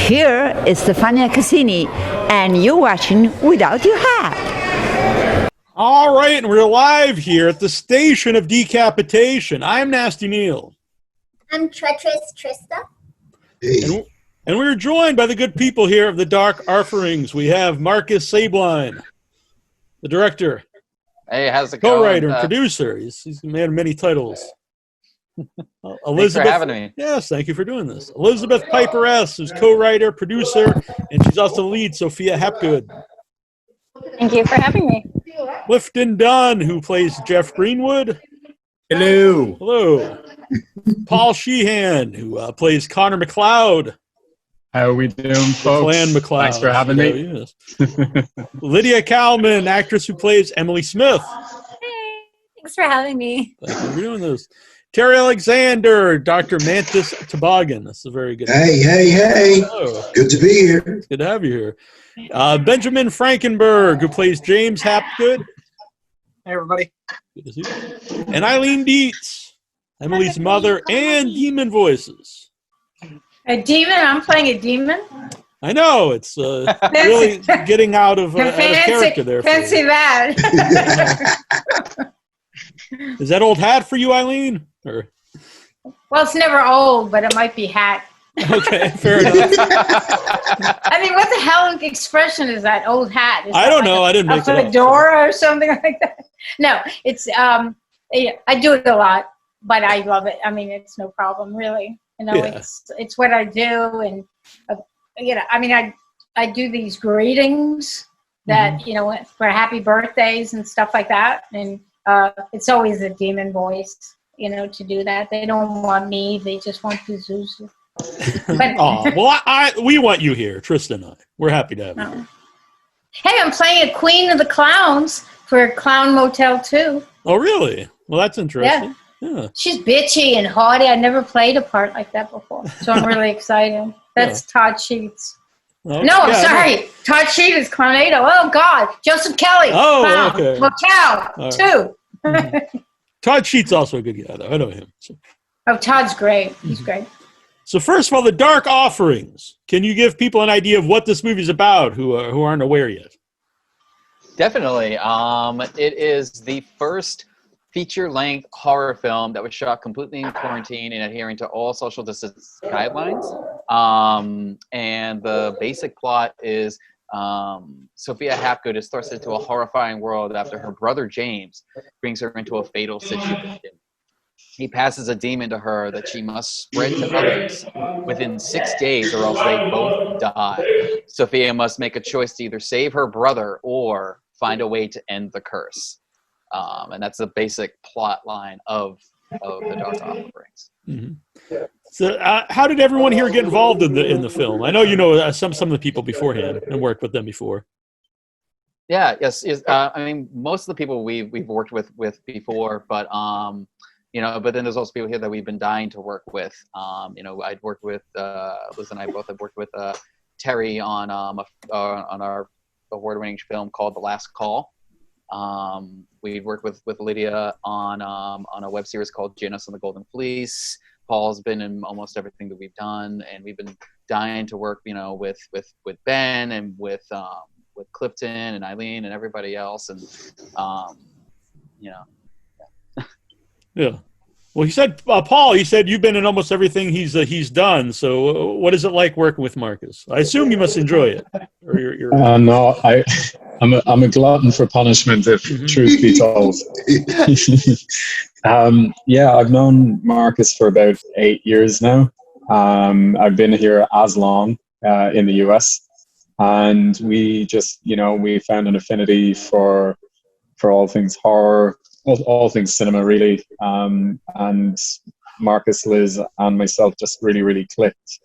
Here is Stefania Cassini, and you're watching Without Your Hat. All right, and we're live here at the Station of Decapitation. I'm Nasty Neal. I'm Treacherous Trista. And we're joined by the good people here of the Dark Offerings. We have Marcus Sabline, the director. Hey, how's it going? Co-writer and producer. He's made many titles. Elizabeth, thanks for having me. Yes, thank you for doing this. Elizabeth Piper S., who's co-writer, producer, and she's also the lead, Sophia Hapgood. Thank you for having me. Clifton Dunn, who plays Jeff Greenwood. Hello. Hello. Paul Sheehan, who plays Connor McCloud. How are we doing, folks? Clan McCloud. Thanks for having me. Yes. Lydia Kalmen, actress who plays Emily Smith. Hey, thanks for having me. Thank you for doing this. Terry Alexander, Dr. Mantis Toboggan. This is a very good. Hey. Hello. Good to be here. It's good to have you here. Benjamin Frankenberg, who plays James Hapgood. Hey, everybody. Good to see you. And Eileen Dietz, Emily's mother, and Demon Voices. A demon? I'm playing a demon? I know. It's really getting out of character there. Can't see that. Is that old hat for you, Eileen? Or? Well, it's never old, but it might be hat. Okay, fair enough. I mean, what the hell expression is that? Old hat? Is I don't know. I didn't make it up. A fedora or something like that? No, it's I do it a lot, but I love it. I mean, it's no problem, really. You know, yeah. It's what I do, and I mean, I do these greetings that for happy birthdays and stuff like that, and it's always a demon voice, to do that. They don't want me; they just want Zuzu. Well, we want you here, Trista and I. We're happy to have you. Hey, I'm playing a Queen of the Clowns for Clown Motel 2. Oh, really? Well, that's interesting. Yeah. She's bitchy and haughty. I never played a part like that before, so I'm really excited. That's Todd Sheets. Oh, sorry. Todd Sheets is Clownado. Oh, God. Joseph Kelly. Oh, Clown. okay. McCloud, too. Mm-hmm. Todd Sheets also a good guy, though. I know him. So. Oh, Todd's great. He's great. So first of all, the Dark Offerings. Can you give people an idea of what this movie is about who aren't aware yet? Definitely. It is the first feature-length horror film that was shot completely in quarantine and adhering to all social distance guidelines. And the basic plot is Sophia Hapgood is thrust into a horrifying world after her brother James brings her into a fatal situation. He passes a demon to her that she must spread to others within 6 days or else they both die. Sophia must make a choice to either save her brother or find a way to end the curse. And that's the basic plot line of the Dark Offerings. Mm-hmm. So how did everyone here get involved in the film? I know you know some of the people beforehand and worked with them before. Yeah, yes. I mean, most of the people we've worked with before, but but then there's also people here that we've been dying to work with. I'd worked with Liz and I both have worked with Terry on our award-winning film called The Last Call. We'd worked with Lydia on a web series called Janus and the Golden Fleece. Paul's been in almost everything that we've done, and we've been dying to work, with Ben and with Clifton and Eileen and everybody else, and Yeah. Well, he said, Paul, you said you've been in almost everything he's done. So what is it like working with Marcus? I assume you must enjoy it. Or you're... No, I'm a glutton for punishment, if truth be told. I've known Marcus for about 8 years now. I've been here as long in the US. And we just, we found an affinity for all things horror, all things cinema, really. And Marcus, Liz, and myself just really, really clicked.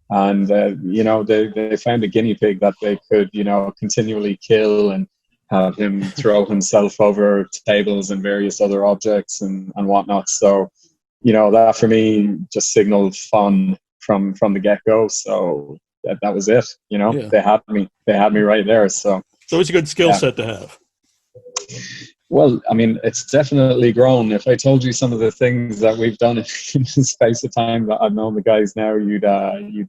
And, they found a guinea pig that they could, continually kill and have him throw himself over tables and various other objects and whatnot. So, that for me just signaled fun from the get-go. So that was it. They had me right there. So it's always a good skill set to have. Well, I mean, it's definitely grown. If I told you some of the things that we've done in the space of time that I've known the guys now, you'd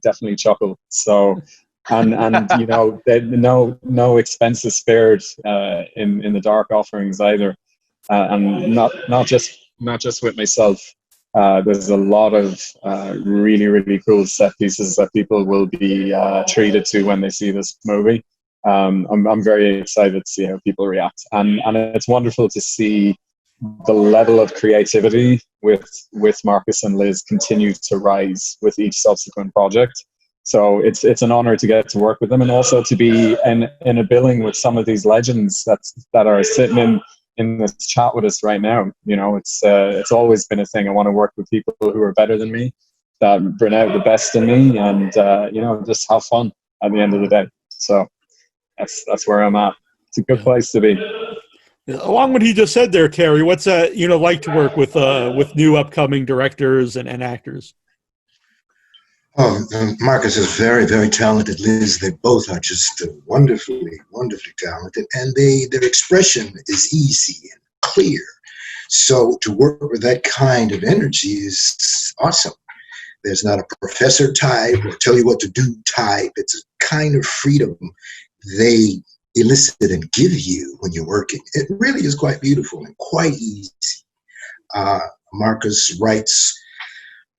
definitely chuckle. So, and you know, no expenses spared in the dark offerings either, and not just with myself. There's a lot of really cool set pieces that people will be treated to when they see this movie. I'm very excited to see how people react, and it's wonderful to see the level of creativity with Marcus and Liz continue to rise with each subsequent project. So it's an honor to get to work with them, and also to be in a billing with some of these legends that are sitting in this chat with us right now. You know, it's always been a thing. I want to work with people who are better than me, that bring out the best in me, and you know, just have fun at the end of the day. So that's where I'm at. It's a good place to be. Along what he just said there, Terry, what's like to work with new upcoming directors and actors? Oh, Marcus is very, very talented. Liz, they both are just wonderfully talented, and their expression is easy and clear. So to work with that kind of energy is awesome. There's not a professor type or tell you what to do type. It's a kind of freedom they elicit and give you when you're working. It really is quite beautiful and quite easy. Marcus writes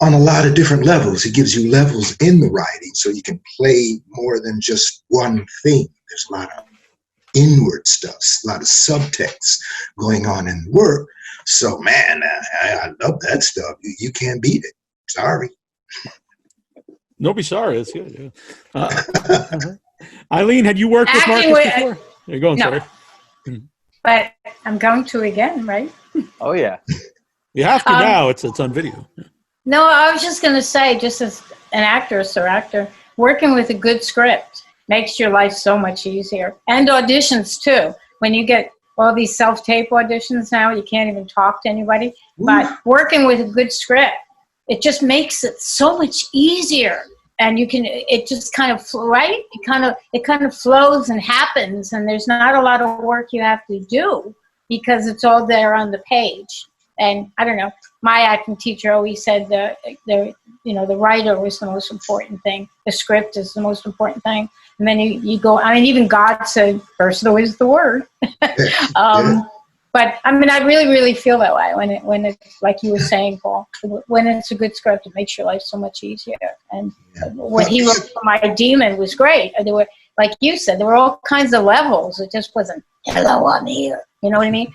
on a lot of different levels. He gives you levels in the writing, so you can play more than just one thing. There's a lot of inward stuff, a lot of subtext going on in the work. So, man, I love that stuff. You can't beat it. Sorry. Don't be sorry. It's good. Yeah. Eileen, had you worked with Marcus before? There you go. No. Sorry. But I'm going to again, right? Oh yeah. You have to now. It's on video. No, I was just going to say, just as an actress or actor, working with a good script makes your life so much easier. And auditions, too. When you get all these self-tape auditions now, you can't even talk to anybody. But working with a good script, it just makes it so much easier. And it just kind of, right? It kind of flows and happens, and there's not a lot of work you have to do because it's all there on the page. And I don't know, my acting teacher always said the writer was the most important thing. The script is the most important thing. And then you go, I mean, even God said, first always the word. But I mean, I really feel that way when it's like you were saying, Paul, when it's a good script, it makes your life so much easier. And what he wrote for My Demon was great. There were, like you said, there were all kinds of levels. It just wasn't, hello, I'm here. You know what I mean?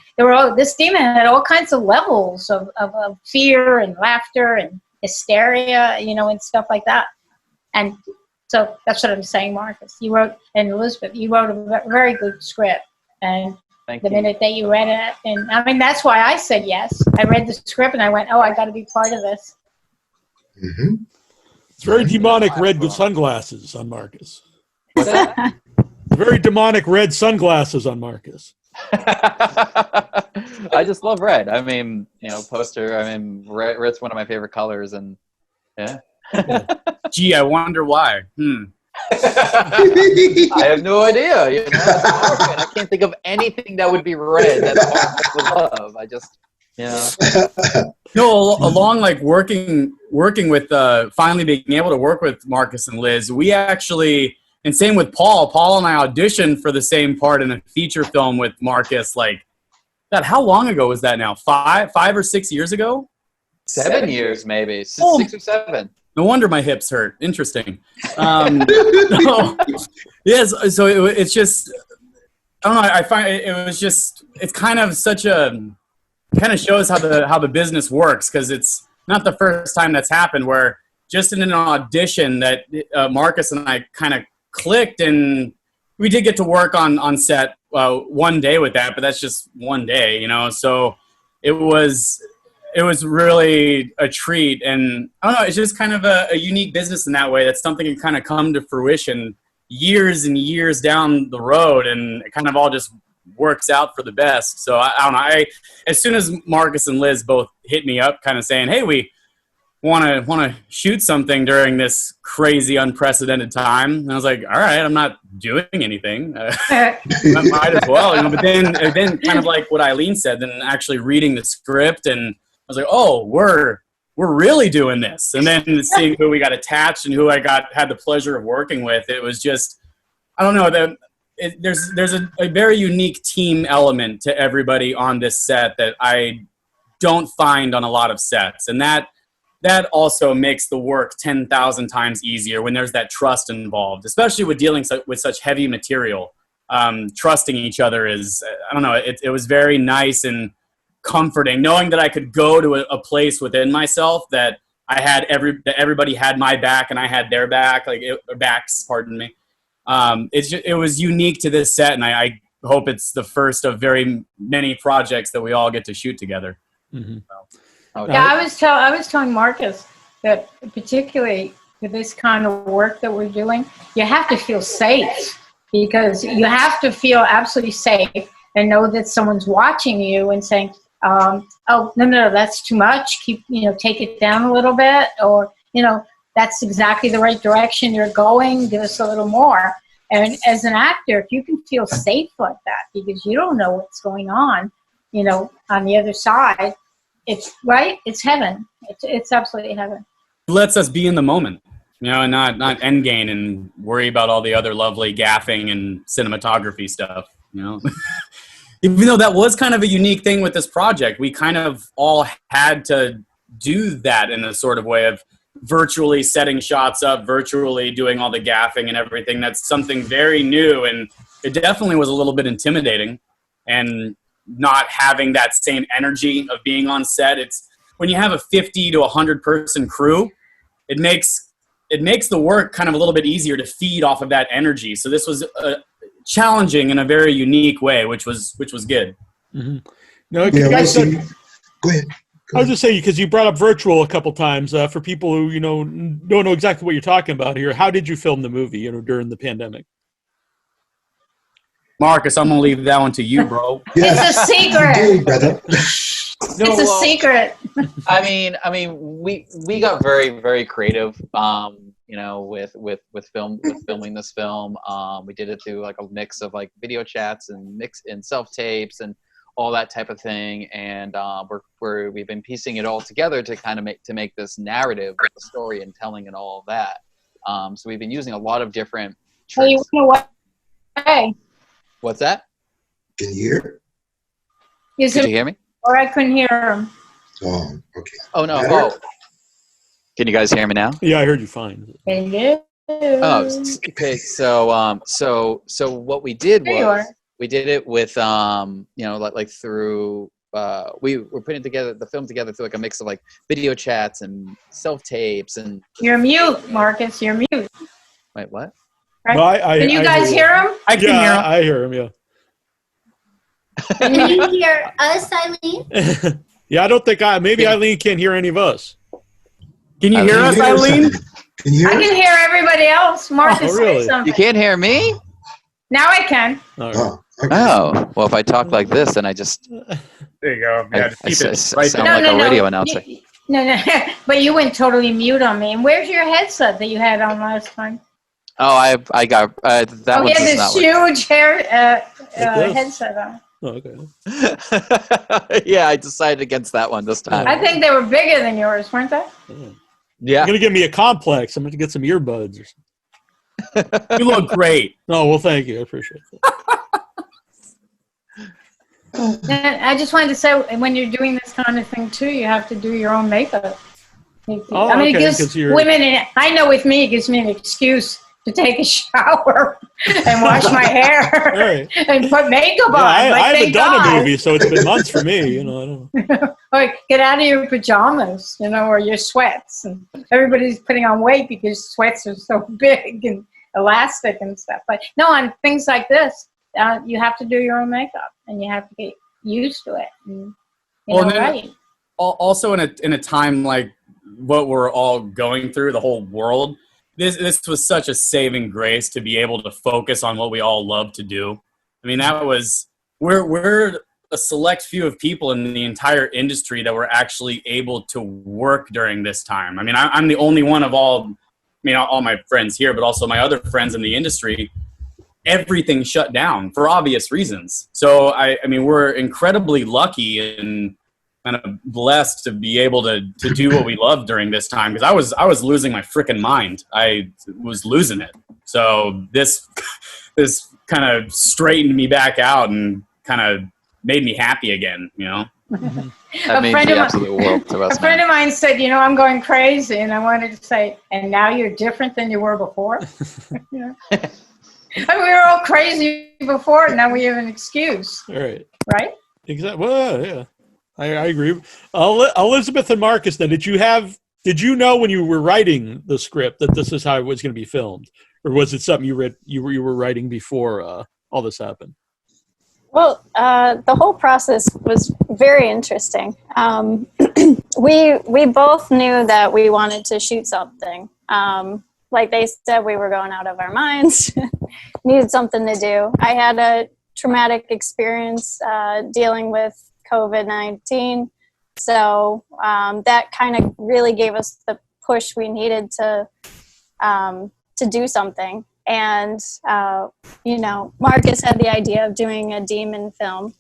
This demon had all kinds of levels of fear and laughter and hysteria, you know, and stuff like that. And so that's what I'm saying, Marcus. You wrote, and Elizabeth, you wrote a very good script. And the minute that you read it, and I mean, that's why I said yes. I read the script and I went, oh, I got to be part of this. Mm-hmm. It's very demonic red sunglasses on Marcus. What's that? Very demonic red sunglasses on Marcus. I just love red. I mean, poster. I mean, red's one of my favorite colors, and yeah. Gee, I wonder why. I have no idea. I can't think of anything that would be red that I would love. I just, No, along like working with finally being able to work with Marcus and Liz, we actually, and same with Paul. Paul and I auditioned for the same part in a feature film with Marcus. Like, God, how long ago was that now? 5 or 6 years ago? 7 years, maybe 6 or 7. No wonder my hips hurt. Interesting. Yes. So it's just, I don't know. I find it was just, it's kind of shows how the business works, because it's not the first time that's happened where just in an audition that Marcus and I kind of clicked, and we did get to work on set one day with that, but that's just one day, so it was really a treat. And I don't know, it's just kind of a unique business in that way. That's something that kind of come to fruition years and years down the road, and it kind of all just works out for the best. So I don't know, as soon as Marcus and Liz both hit me up kind of saying, hey, we want to shoot something during this crazy, unprecedented time. And I was like, all right, I'm not doing anything. I might as well, But then kind of like what Eileen said, then actually reading the script, and I was like, oh, we're really doing this. And then seeing who we got attached and who I had the pleasure of working with, it was just, I don't know, there's a very unique team element to everybody on this set that I don't find on a lot of sets. And that also makes the work 10,000 times easier when there's that trust involved, especially with dealing with such heavy material. Trusting each other is, I don't know, it was very nice and comforting knowing that I could go to a place within myself that I had that everybody had my back and I had their back, backs, pardon me. It was unique to this set, and I hope it's the first of very many projects that we all get to shoot together. Mm-hmm. So. Yeah, I was telling Marcus that particularly with this kind of work that we're doing, you have to feel safe, because you have to feel absolutely safe and know that someone's watching you and saying, oh, no, that's too much. Take it down a little bit, or, that's exactly the right direction you're going. Give us a little more. And as an actor, if you can feel safe like that, because you don't know what's going on, on the other side, it's heaven. It's absolutely heaven. It lets us be in the moment, and not endgame and worry about all the other lovely gaffing and cinematography stuff, Even though that was kind of a unique thing with this project, we kind of all had to do that in a sort of way of virtually setting shots up, virtually doing all the gaffing and everything. That's something very new, and it definitely was a little bit intimidating, and not having that same energy of being on set. It's when you have a 50 to 100 person crew, it makes the work kind of a little bit easier to feed off of that energy. So this was challenging in a very unique way, which was good. Mm-hmm. Go ahead. I was just saying, because you brought up virtual a couple times, for people who don't know exactly what you're talking about here. How did you film the movie during the pandemic? Marcus, I'm gonna leave that one to you, bro. It's a secret. Indeed, brother. It's a secret. I mean, we got very, very creative. With filming this film. We did it through like a mix of like video chats and self tapes and all that type of thing. And we've been piecing it all together to kind of make this narrative with the story and telling and all of that. So we've been using a lot of different tricks. Hey. What's that? Can you hear? Did you hear me? Or I couldn't hear him. Oh, okay. Oh, no. Oh. Can you guys hear me now? Yeah, I heard you fine. Hello. Oh, okay. So what we did was we did it with like through we were putting together the film together through like a mix of like video chats and self tapes and. You're mute, Marcus. You're mute. Wait, what? Right? No, can you guys hear him? I can hear him. I hear him. Yeah. Can you hear us, Eileen? Yeah, I don't think maybe Eileen can't hear any of us. Can you hear us, Eileen? I can hear everybody else. Marcus, say something. You can't hear me? Now I can. Right. Oh, well, if I talk like this, then I just. There you go. Yeah, I sound like a radio announcer. No, but you went totally mute on me. And where's your headset that you had on last time? Oh, I got that. Oh, yeah, this huge headset on. Oh, okay. Yeah, I decided against that one this time. I think they were bigger than yours, weren't they? Yeah. You're going to give me a complex. I'm going to get some earbuds or something. You look great. Oh, well, thank you. I appreciate And I just wanted to say, when you're doing this kind of thing, too, you have to do your own makeup. It gives women, I know with me, it gives me an excuse to take a shower and wash my hair Right. and put makeup on. I haven't done a movie, so it's been months for me. I don't. Like, get out of your pajamas, or your sweats. And everybody's putting on weight because sweats are so big and elastic and stuff. But no, on things like this, you have to do your own makeup and you have to get used to it. And, right. Also, in a time like what we're all going through, the whole world. This was such a saving grace to be able to focus on what we all love to do. I mean, that was we're a select few of people in the entire industry that were actually able to work during this time. I mean, I'm the only one of all my friends here, but also my other friends in the industry. Everything shut down for obvious reasons. So I mean, we're incredibly lucky and kind of blessed to be able to do what we love during this time, because I was losing my freaking mind. I was losing it. So this kind of straightened me back out and kind of made me happy again, you know? That means the absolute world to us. A friend of mine said, I'm going crazy. And I wanted to say, and now you're different than you were before? I mean, we were all crazy before, and now we have an excuse. All right. Right? Exactly. Well, yeah. I agree. Elizabeth and Marcus, then, did you know when you were writing the script that this is how it was going to be filmed? Or was it something you were writing before all this happened? Well, the whole process was very interesting. We both knew that we wanted to shoot something. Like they said, we were going out of our minds, needed something to do. I had a traumatic experience dealing with COVID-19, so that kind of really gave us the push we needed to do something. And Marcus had the idea of doing a demon film,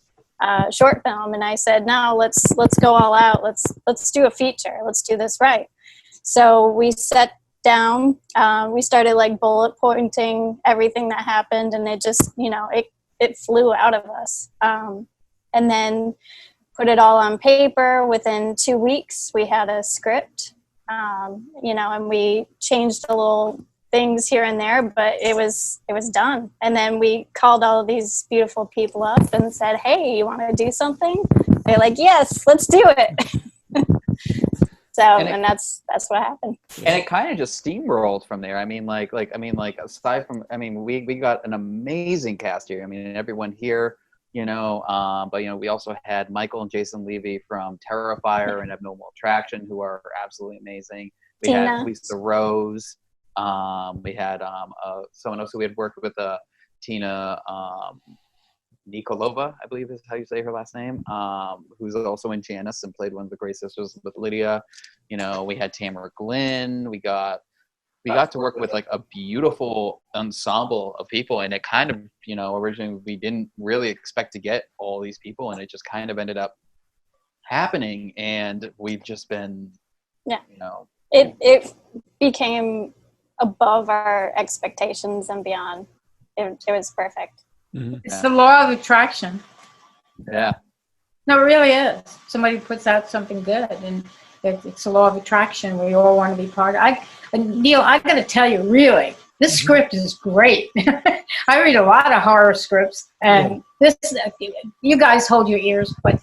short film, and I said, "No, let's go all out. Let's do a feature. Let's do this right." So we sat down. We started like bullet pointing everything that happened, and it just it flew out of us. And then put it all on paper. Within 2 weeks, we had a script. And we changed a little things here and there, but it was done. And then we called all of these beautiful people up and said, "Hey, you want to do something?" They're like, "Yes, let's do it." And that's what happened. And it kind of just steamrolled from there. I mean, aside from, we got an amazing cast here. I mean, everyone here, but we also had Michael and Jason Levy from Terrifier and Abnormal Attraction, who are absolutely amazing. We Tina. had Lisa Rose. We had someone else who we had worked with, Tina Nikolova, I believe is how you say her last name, who's also in Janice and played one of the Grey Sisters with Lydia. We had Tamara Glynn. We got to work with like a beautiful ensemble of people, and it kind of, originally we didn't really expect to get all these people, and it just kind of ended up happening, and we've just been, it became above our expectations and beyond. It was perfect. Mm-hmm. It's the law of attraction. Yeah. No, it really is. Somebody puts out something good, and it's the law of attraction. We all want to be part of it. Neal, I got to tell you, really, this script is great. I read a lot of horror scripts, and this, you guys hold your ears, but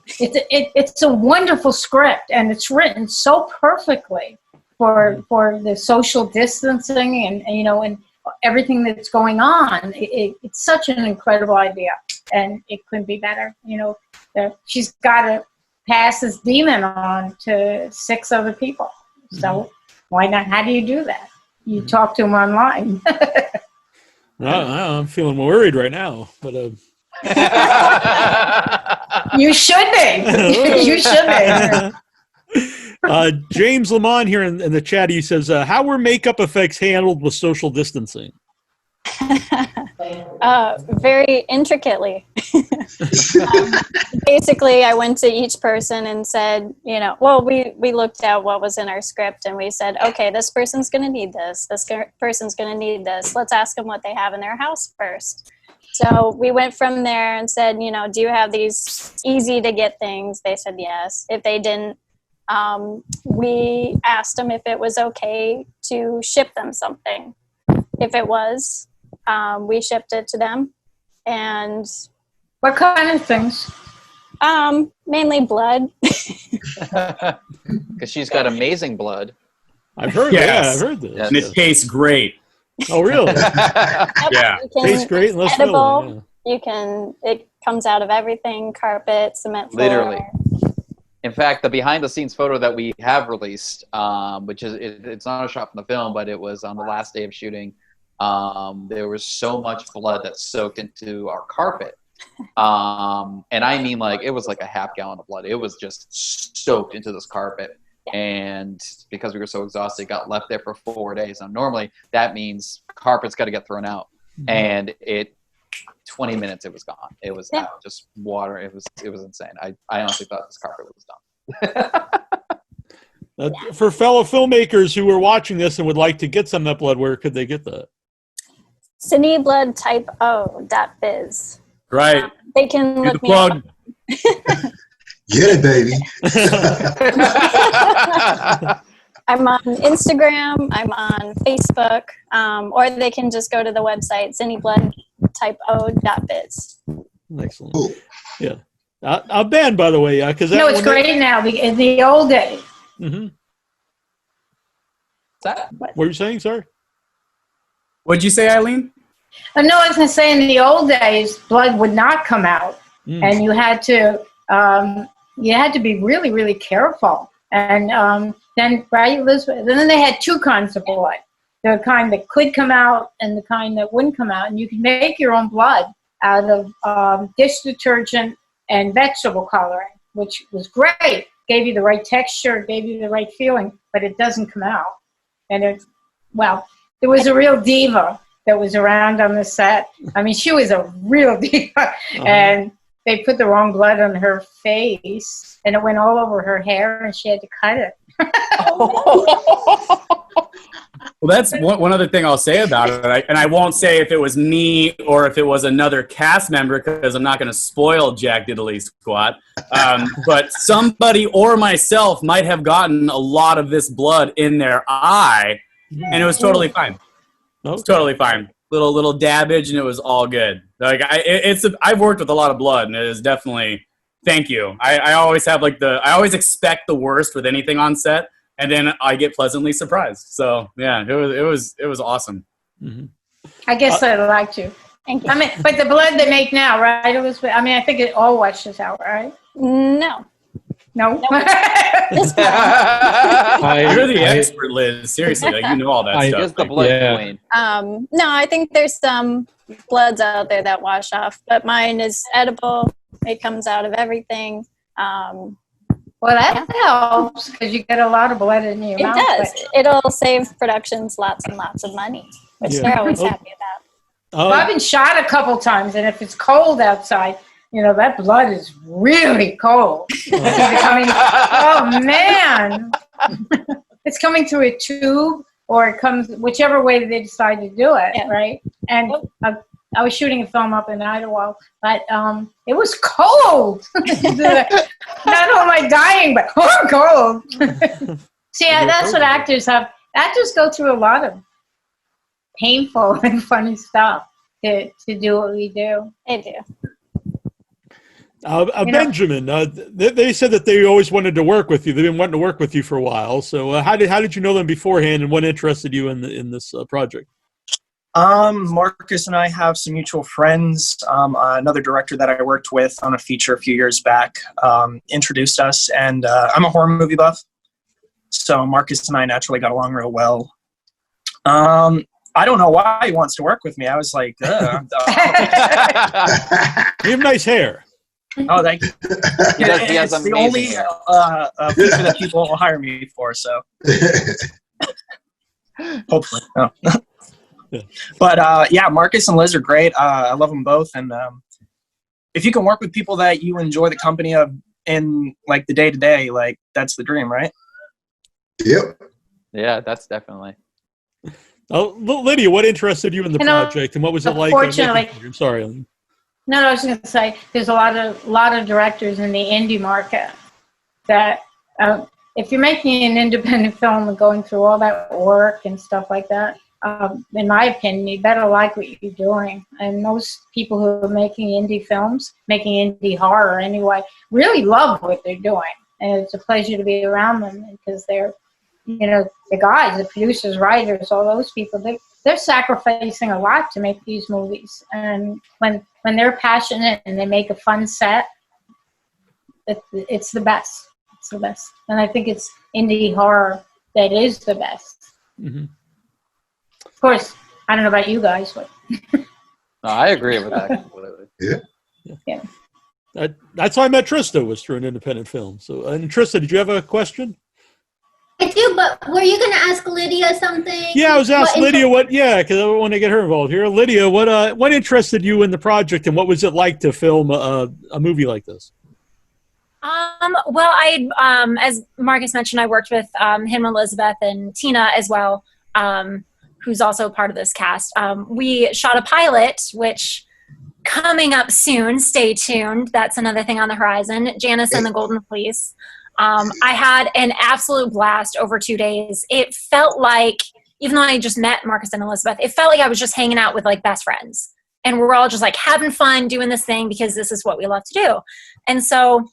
it's a wonderful script, and it's written so perfectly for the social distancing and everything that's going on. It's such an incredible idea, and it couldn't be better. She's got to pass this demon on to 6 other people. So why not? How do you do that? You talk to them online. I'm feeling worried right now, but you should be. You should be. James Lamont here in the chat, he says, how were makeup effects handled with social distancing? Very intricately. Basically, I went to each person and said, we looked at what was in our script, and we said, okay, this person's going to need this. This person's going to need this. Let's ask them what they have in their house first. So we went from there and said, do you have these easy to get things? They said yes. If they didn't, we asked them if it was okay to ship them something. If it was, we shipped it to them. And what kind of things? Mainly blood. Because she's got amazing blood. I've heard. Yes. Yeah, I've heard this. Yes. And it tastes great. Oh, really? Yeah. Tastes great and less edible. filling, You can. It comes out of everything: carpet, cement floor. Literally. In fact, the behind-the-scenes photo that we have released, which is it's not a shot from the film, but it was on the last day of shooting. There was so much blood that soaked into our carpet And I mean, like, it was like a half gallon of blood. It was just soaked into this carpet. And because we were so exhausted, it got left there for 4 days. Now, normally that means carpet's got to get thrown out. And 20 minutes, it was gone. It was out, just water. It was insane. I honestly thought this carpet was done. For fellow filmmakers who are watching this and would like to get some of that blood, where could they get that? cinebloodtypeo.biz. Right. They can Do look the me plug. up. Get it, baby. I'm on Instagram. I'm on Facebook. Or they can just go to the website, cinebloodtypeo.biz. Excellent. Cool. Yeah. Ben, by the way, because No, it's great now. In the old days. Mm-hmm. That? What were you saying, sir? What'd you say, Eileen? No, I was going to say in the old days, blood would not come out, and you had to be really, really careful. And then, right, Elizabeth? And then they had two kinds of blood: the kind that could come out and the kind that wouldn't come out. And you could make your own blood out of dish detergent and vegetable coloring, which was great. Gave you the right texture, gave you the right feeling, but it doesn't come out. And there was a real diva that was around on the set. I mean, she was a real diva. And they put the wrong blood on her face, and it went all over her hair, and she had to cut it. Well, that's one other thing I'll say about it. And I won't say if it was me or if it was another cast member, because I'm not going to spoil Jack Diddley Squat. But somebody or myself might have gotten a lot of this blood in their eye, and it was totally fine. It was totally fine. Little dabbage, and it was all good. Like I've worked with a lot of blood, and it is definitely thank you. I always have I always expect the worst with anything on set, and then I get pleasantly surprised. So yeah, it was awesome. Mm-hmm. I guess I'd like to. Thank you. I mean, but the blood they make now, right? I mean, I think it all washes out, right? No. No. This one. You're the expert, Liz. Seriously, like, you know all that stuff. Just the blood queen. No, I think there's some bloods out there that wash off, but mine is edible. It comes out of everything. Well, that helps because you get a lot of blood in your mouth. It does. It'll save productions lots and lots of money, which they're always happy about. Well, I've been shot a couple times, and if it's cold outside, that blood is really cold. Oh, man. It's coming through a tube, or it comes whichever way they decide to do it, right? And I was shooting a film up in Idaho, but it was cold. Not only dying, but cold. See, that's what actors have. Actors go through a lot of painful and funny stuff to do what we do. They do. Benjamin, they said that they always wanted to work with you. They've been wanting to work with you for a while. So how did you know them beforehand, and what interested you in this project? Marcus and I have some mutual friends. Another director that I worked with on a feature a few years back introduced us, and I'm a horror movie buff, so Marcus and I naturally got along real well. I don't know why he wants to work with me. I was like, ugh. You have nice hair. Oh, thank you. He has it's the amazing only hair. feature that people will hire me for, so. Hopefully. No. But, yeah, Marcus and Liz are great. I love them both. And if you can work with people that you enjoy the company of in, like, the day-to-day, like, that's the dream, right? Yep. Yeah, that's definitely. Lydia, what interested you in the project, and what was it like? Unfortunately, I'm sorry, Eileen. No, I was going to say there's a lot of directors in the indie market that if you're making an independent film and going through all that work and stuff like that, in my opinion, you better like what you're doing. And most people who are making indie films, making indie horror anyway, really love what they're doing. And it's a pleasure to be around them because they're, the guys, the producers, writers, all those people, they're sacrificing a lot to make these movies. And when they're passionate and they make a fun set, it's the best. It's the best. And I think it's indie horror that is the best. Mm-hmm. Of course, I don't know about you guys, but No, I agree with that completely. Yeah. Yeah. That's how I met Trista, was through an independent film. So, and Trista, did you have a question? I do, but were you going to ask Lydia something? Yeah, I was asking Lydia because I want to get her involved here. Lydia, what interested you in the project, and what was it like to film a movie like this? Well, as Marcus mentioned, I worked with him, Elizabeth, and Tina as well, who's also part of this cast. We shot a pilot, which coming up soon. Stay tuned. That's another thing on the horizon. Janice and the Golden Fleece. I had an absolute blast over 2 days. It felt like, even though I just met Marcus and Elizabeth, it felt like I was just hanging out with like best friends. And we're all just like having fun doing this thing because this is what we love to do. And so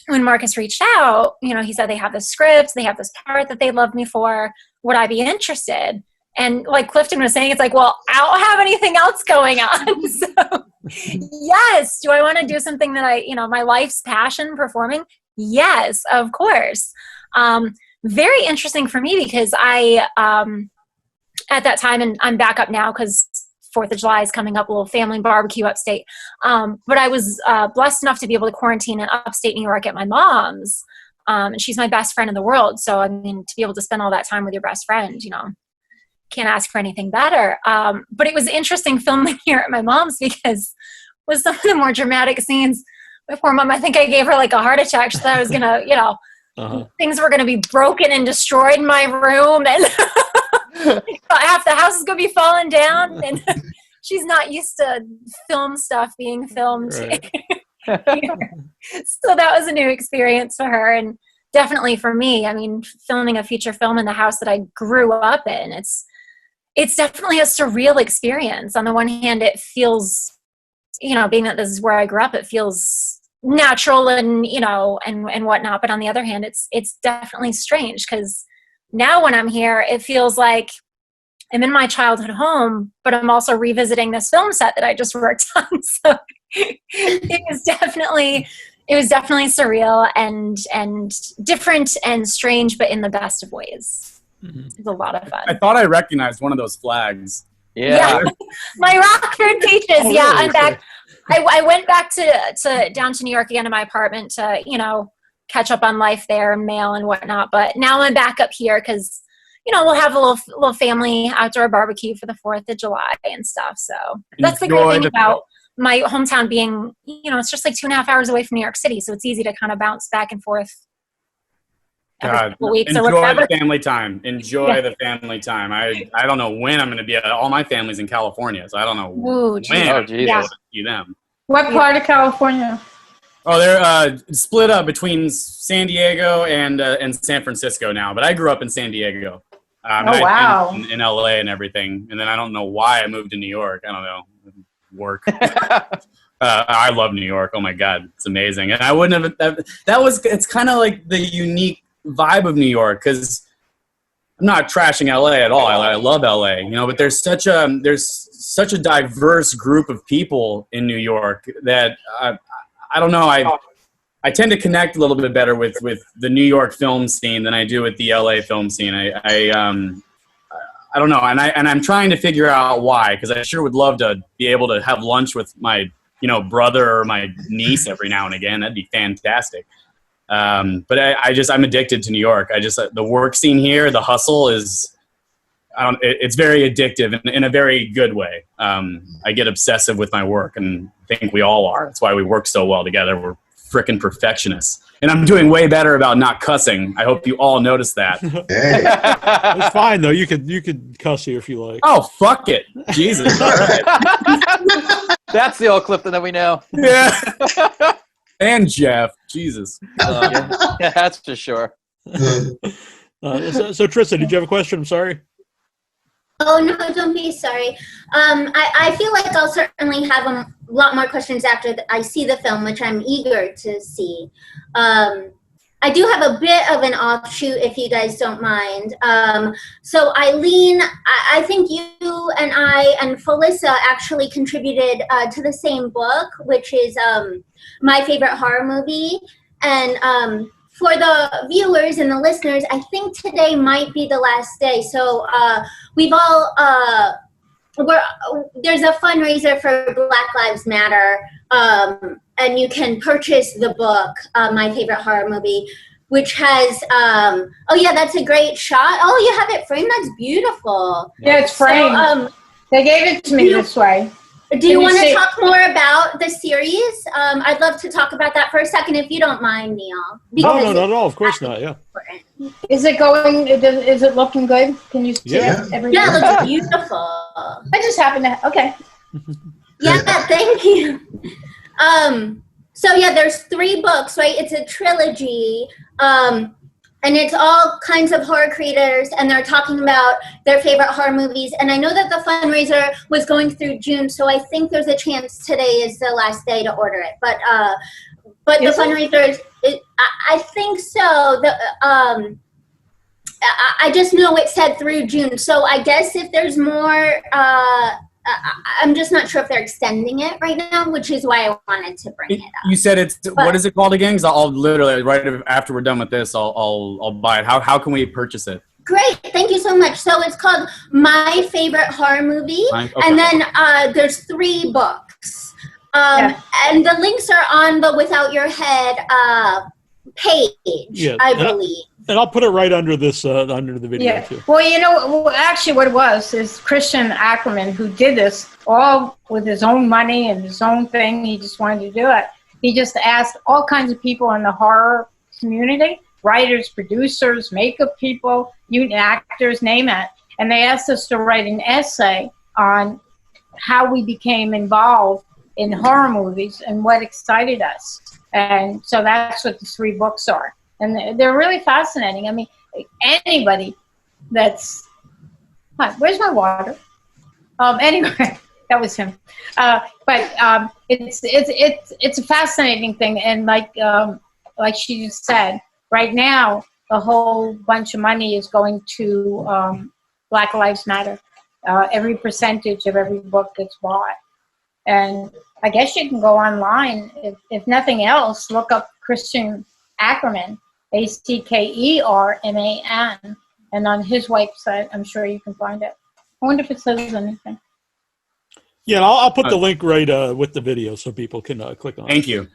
when Marcus reached out, he said they have this script, they have this part that they love me for. Would I be interested? And like Clifton was saying, it's like, well, I don't have anything else going on. So yes, do I want to do something that my life's passion, performing? Yes, of course. Very interesting for me because I, at that time, and I'm back up now because 4th of July is coming up, a little family barbecue upstate. But I was blessed enough to be able to quarantine in upstate New York at my mom's. And she's my best friend in the world. So, I mean, to be able to spend all that time with your best friend, can't ask for anything better. But it was interesting filming here at my mom's because with some of the more dramatic scenes, my poor mom, I think I gave her like a heart attack. She thought I was going to, things were going to be broken and destroyed in my room. And half the house is going to be falling down. And she's not used to film stuff being filmed. Right. So that was a new experience for her. And definitely for me, I mean, filming a feature film in the house that I grew up in, it's definitely a surreal experience. On the one hand, it feels, being that this is where I grew up, it feels natural and, and whatnot. But on the other hand, it's definitely strange because now when I'm here, it feels like I'm in my childhood home, but I'm also revisiting this film set that I just worked on. So it was definitely surreal and different and strange, but in the best of ways. Mm-hmm. It was a lot of fun. I thought I recognized one of those flags. Yeah. My Rockford Peaches. Oh, yeah, really? I'm back. I went back to down to New York again to my apartment to, catch up on life there and mail and whatnot. But now I'm back up here because, we'll have a little family outdoor barbecue for the 4th of July and stuff. So that's the great thing about my hometown being, it's just like 2.5 hours away from New York City. So it's easy to kind of bounce back and forth every couple weeks or whatever. Enjoy the family time. Enjoy the family time. I don't know when I'm going to be at all my family's in California. So I don't know when I'm going to see them. What part of California? Oh, they're split up between San Diego and San Francisco now. But I grew up in San Diego. Wow. In LA and everything. And then I don't know why I moved to New York. I don't know. Work. I love New York. Oh my God, it's amazing. And I wouldn't have. It's kind of like the unique vibe of New York because I'm not trashing LA at all. I love LA, but there's such a diverse group of people in New York that I don't know. I tend to connect a little bit better with the New York film scene than I do with the LA film scene. I don't know, and I'm trying to figure out why, because I sure would love to be able to have lunch with my, brother or my niece every now and again. That'd be fantastic. But I'm addicted to New York. The work scene here, the hustle is, it's very addictive in a very good way. I get obsessive with my work, and I think we all are. That's why we work so well together. We're frickin' perfectionists. And I'm doing way better about not cussing. I hope you all notice that. Hey. It's fine though. You could cuss here if you like. Oh, fuck it. Jesus. All right. That's the old Clifton that we know. Yeah. And Jeff. Jesus. Yeah, that's for sure. So Trista, did you have a question? I'm sorry. Oh, no, don't be sorry. I feel like I'll certainly have a lot more questions after I see the film, which I'm eager to see. I do have a bit of an offshoot, if you guys don't mind. So Eileen, I think you and I and Felissa actually contributed to the same book, which is My Favorite Horror Movie. And for the viewers and the listeners, I think today might be the last day. So we've all there's a fundraiser for Black Lives Matter, and you can purchase the book, My Favorite Horror Movie, which has, oh yeah, that's a great shot. Oh, you have it framed? That's beautiful. Yeah, it's framed. So, they gave it to me this way. Do you want to talk more about the series? I'd love to talk about that for a second, if you don't mind, Neal. No, not at all. Of course not. Yeah. Is it going? Is it looking good? Can you see it? Yeah, it looks beautiful. I just happen to. Okay. Yeah, thank you. So yeah, there's 3 books, right? It's a trilogy. And it's all kinds of horror creators, and they're talking about their favorite horror movies. And I know that the fundraiser was going through June, so I think there's a chance today is the last day to order it. But the fundraiser, I think so. I just know it said through June. So I guess if there's more, I'm just not sure if they're extending it right now, which is why I wanted to bring it up. You said it's, what is it called again? Because I'll literally, right after we're done with this, I'll buy it. How can we purchase it? Great, thank you so much. So it's called My Favorite Horror Movie, and then there's 3 books. And the links are on the Without Your Head page, I believe. And I'll put it right under this, under the video too. Well, you know, actually what it was is Christian Ackerman, who did this all with his own money and his own thing. He just wanted to do it. He just asked all kinds of people in the horror community, writers, producers, makeup people, actors, name it. And they asked us to write an essay on how we became involved in horror movies and what excited us. And so that's what the 3 books are. And they're really fascinating. I mean, anybody that's, where's my water? Anyway, that was him. But it's a fascinating thing. And like she just said, right now, a whole bunch of money is going to Black Lives Matter. Every percentage of every book gets bought. And I guess you can go online, if nothing else, look up Christian Ackerman, Ackerman, and on his website, I'm sure you can find it. I wonder if it says anything. Yeah, I'll put the link right with the video so people can click on it. Thank you.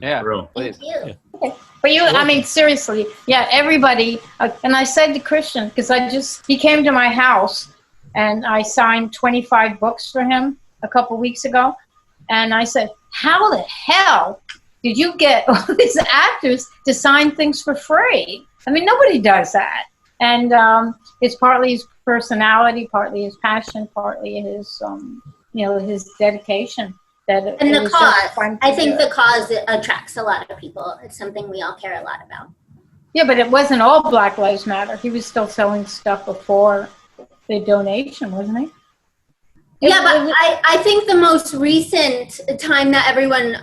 Yeah, please. Thank you. Yeah. Okay. But I mean, seriously, yeah, everybody, and I said to Christian, because he came to my house, and I signed 25 books for him a couple weeks ago, and I said, how the hell did you get all these actors to sign things for free? I mean, nobody does that. And it's partly his personality, partly his passion, partly his, his dedication. And the cause. I think the cause attracts a lot of people. It's something we all care a lot about. Yeah, but it wasn't all Black Lives Matter. He was still selling stuff before the donation, wasn't he? Yeah, but I think the most recent time that everyone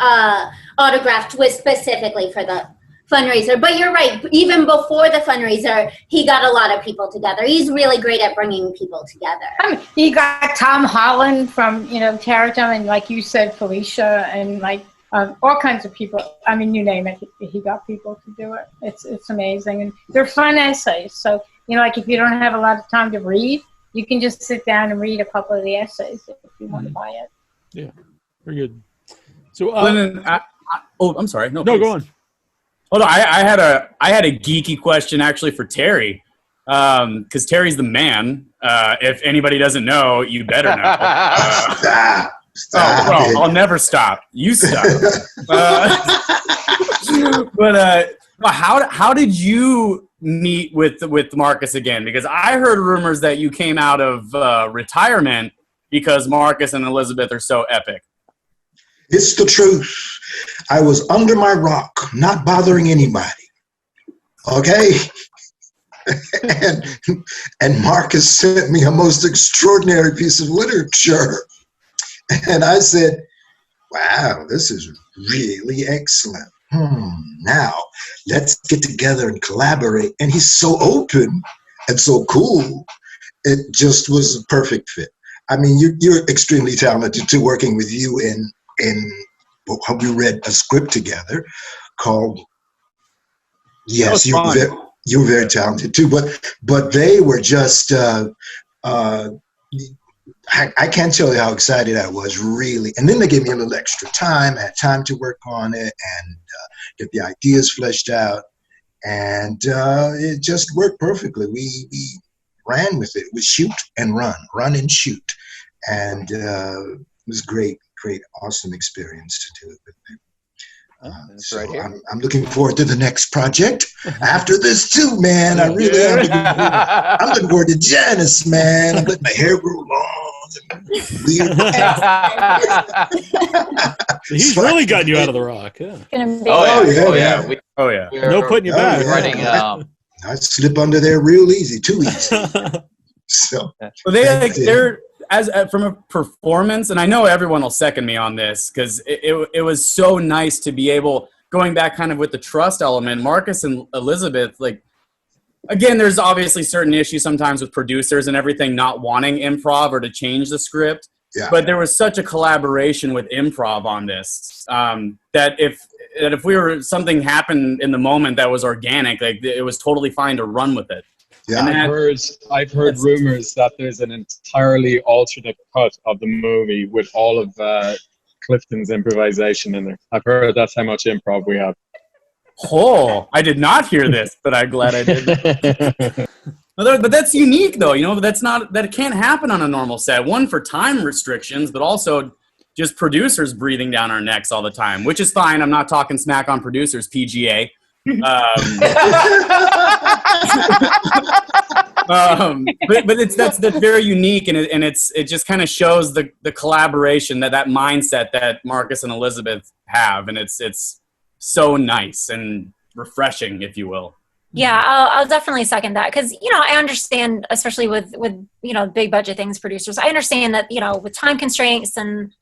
autographed was specifically for the fundraiser. But you're right. Even before the fundraiser, he got a lot of people together. He's really great at bringing people together. I mean, he got Tom Holland from, Terratum, and like you said, Felicia, and like all kinds of people. I mean, you name it, he got people to do it. It's amazing. And they're fun essays. So, like if you don't have a lot of time to read, you can just sit down and read a couple of the essays if you want to buy it. Yeah, very good. So, I'm sorry. No, go on. Hold on. I had a geeky question actually for Terry, because Terry's the man. If anybody doesn't know, you better know. Stop. Well, I'll never stop. You stop. But how did you meet with Marcus again? Because I heard rumors that you came out of retirement because Marcus and Elizabeth are so epic. It's the truth. I was under my rock, not bothering anybody. Okay? and Marcus sent me a most extraordinary piece of literature. And I said, wow, this is really excellent. Now, let's get together and collaborate. And he's so open and so cool. It just was a perfect fit. I mean, you're extremely talented too, working with you in we read a script together called, yes, you're very talented too, but they were just I can't tell you how excited I was, really. And then they gave me a little extra time. I had time to work on it and get the ideas fleshed out. And it just worked perfectly. We ran with it. We shoot and run and shoot. And it was great, awesome experience to do it with them. So right here. I'm looking forward to the next project after this too, man. I really am. I'm looking forward to Janice, man. I'm letting my hair grow long. He's really gotten you out of the rock. Yeah. Oh yeah. No putting you back. Writing, I slip under there real easy, too easy. So well, they're as from a performance, and I know everyone will second me on this because it was so nice to be able, going back kind of with the trust element, Marcus and Elizabeth, like, again, there's obviously certain issues sometimes with producers and everything not wanting improv or to change the script. Yeah. But there was such a collaboration with improv on this that if we were, something happened in the moment that was organic, like it was totally fine to run with it. Yeah, I've heard rumors that there's an entirely alternate cut of the movie with all of Clifton's improvisation in there. I've heard that's how much improv we have. Oh, I did not hear this, but I'm glad I did. But that's unique, though. You know, that can't happen on a normal set. One, for time restrictions, but also just producers breathing down our necks all the time, which is fine. I'm not talking smack on producers, PGA. But that's very unique, and it just kind of shows the collaboration, that mindset that Marcus and Elizabeth have, and it's so nice and refreshing, if you will. Yeah, I'll definitely second that, because I understand, especially with big budget things, producers. I understand that with time constraints and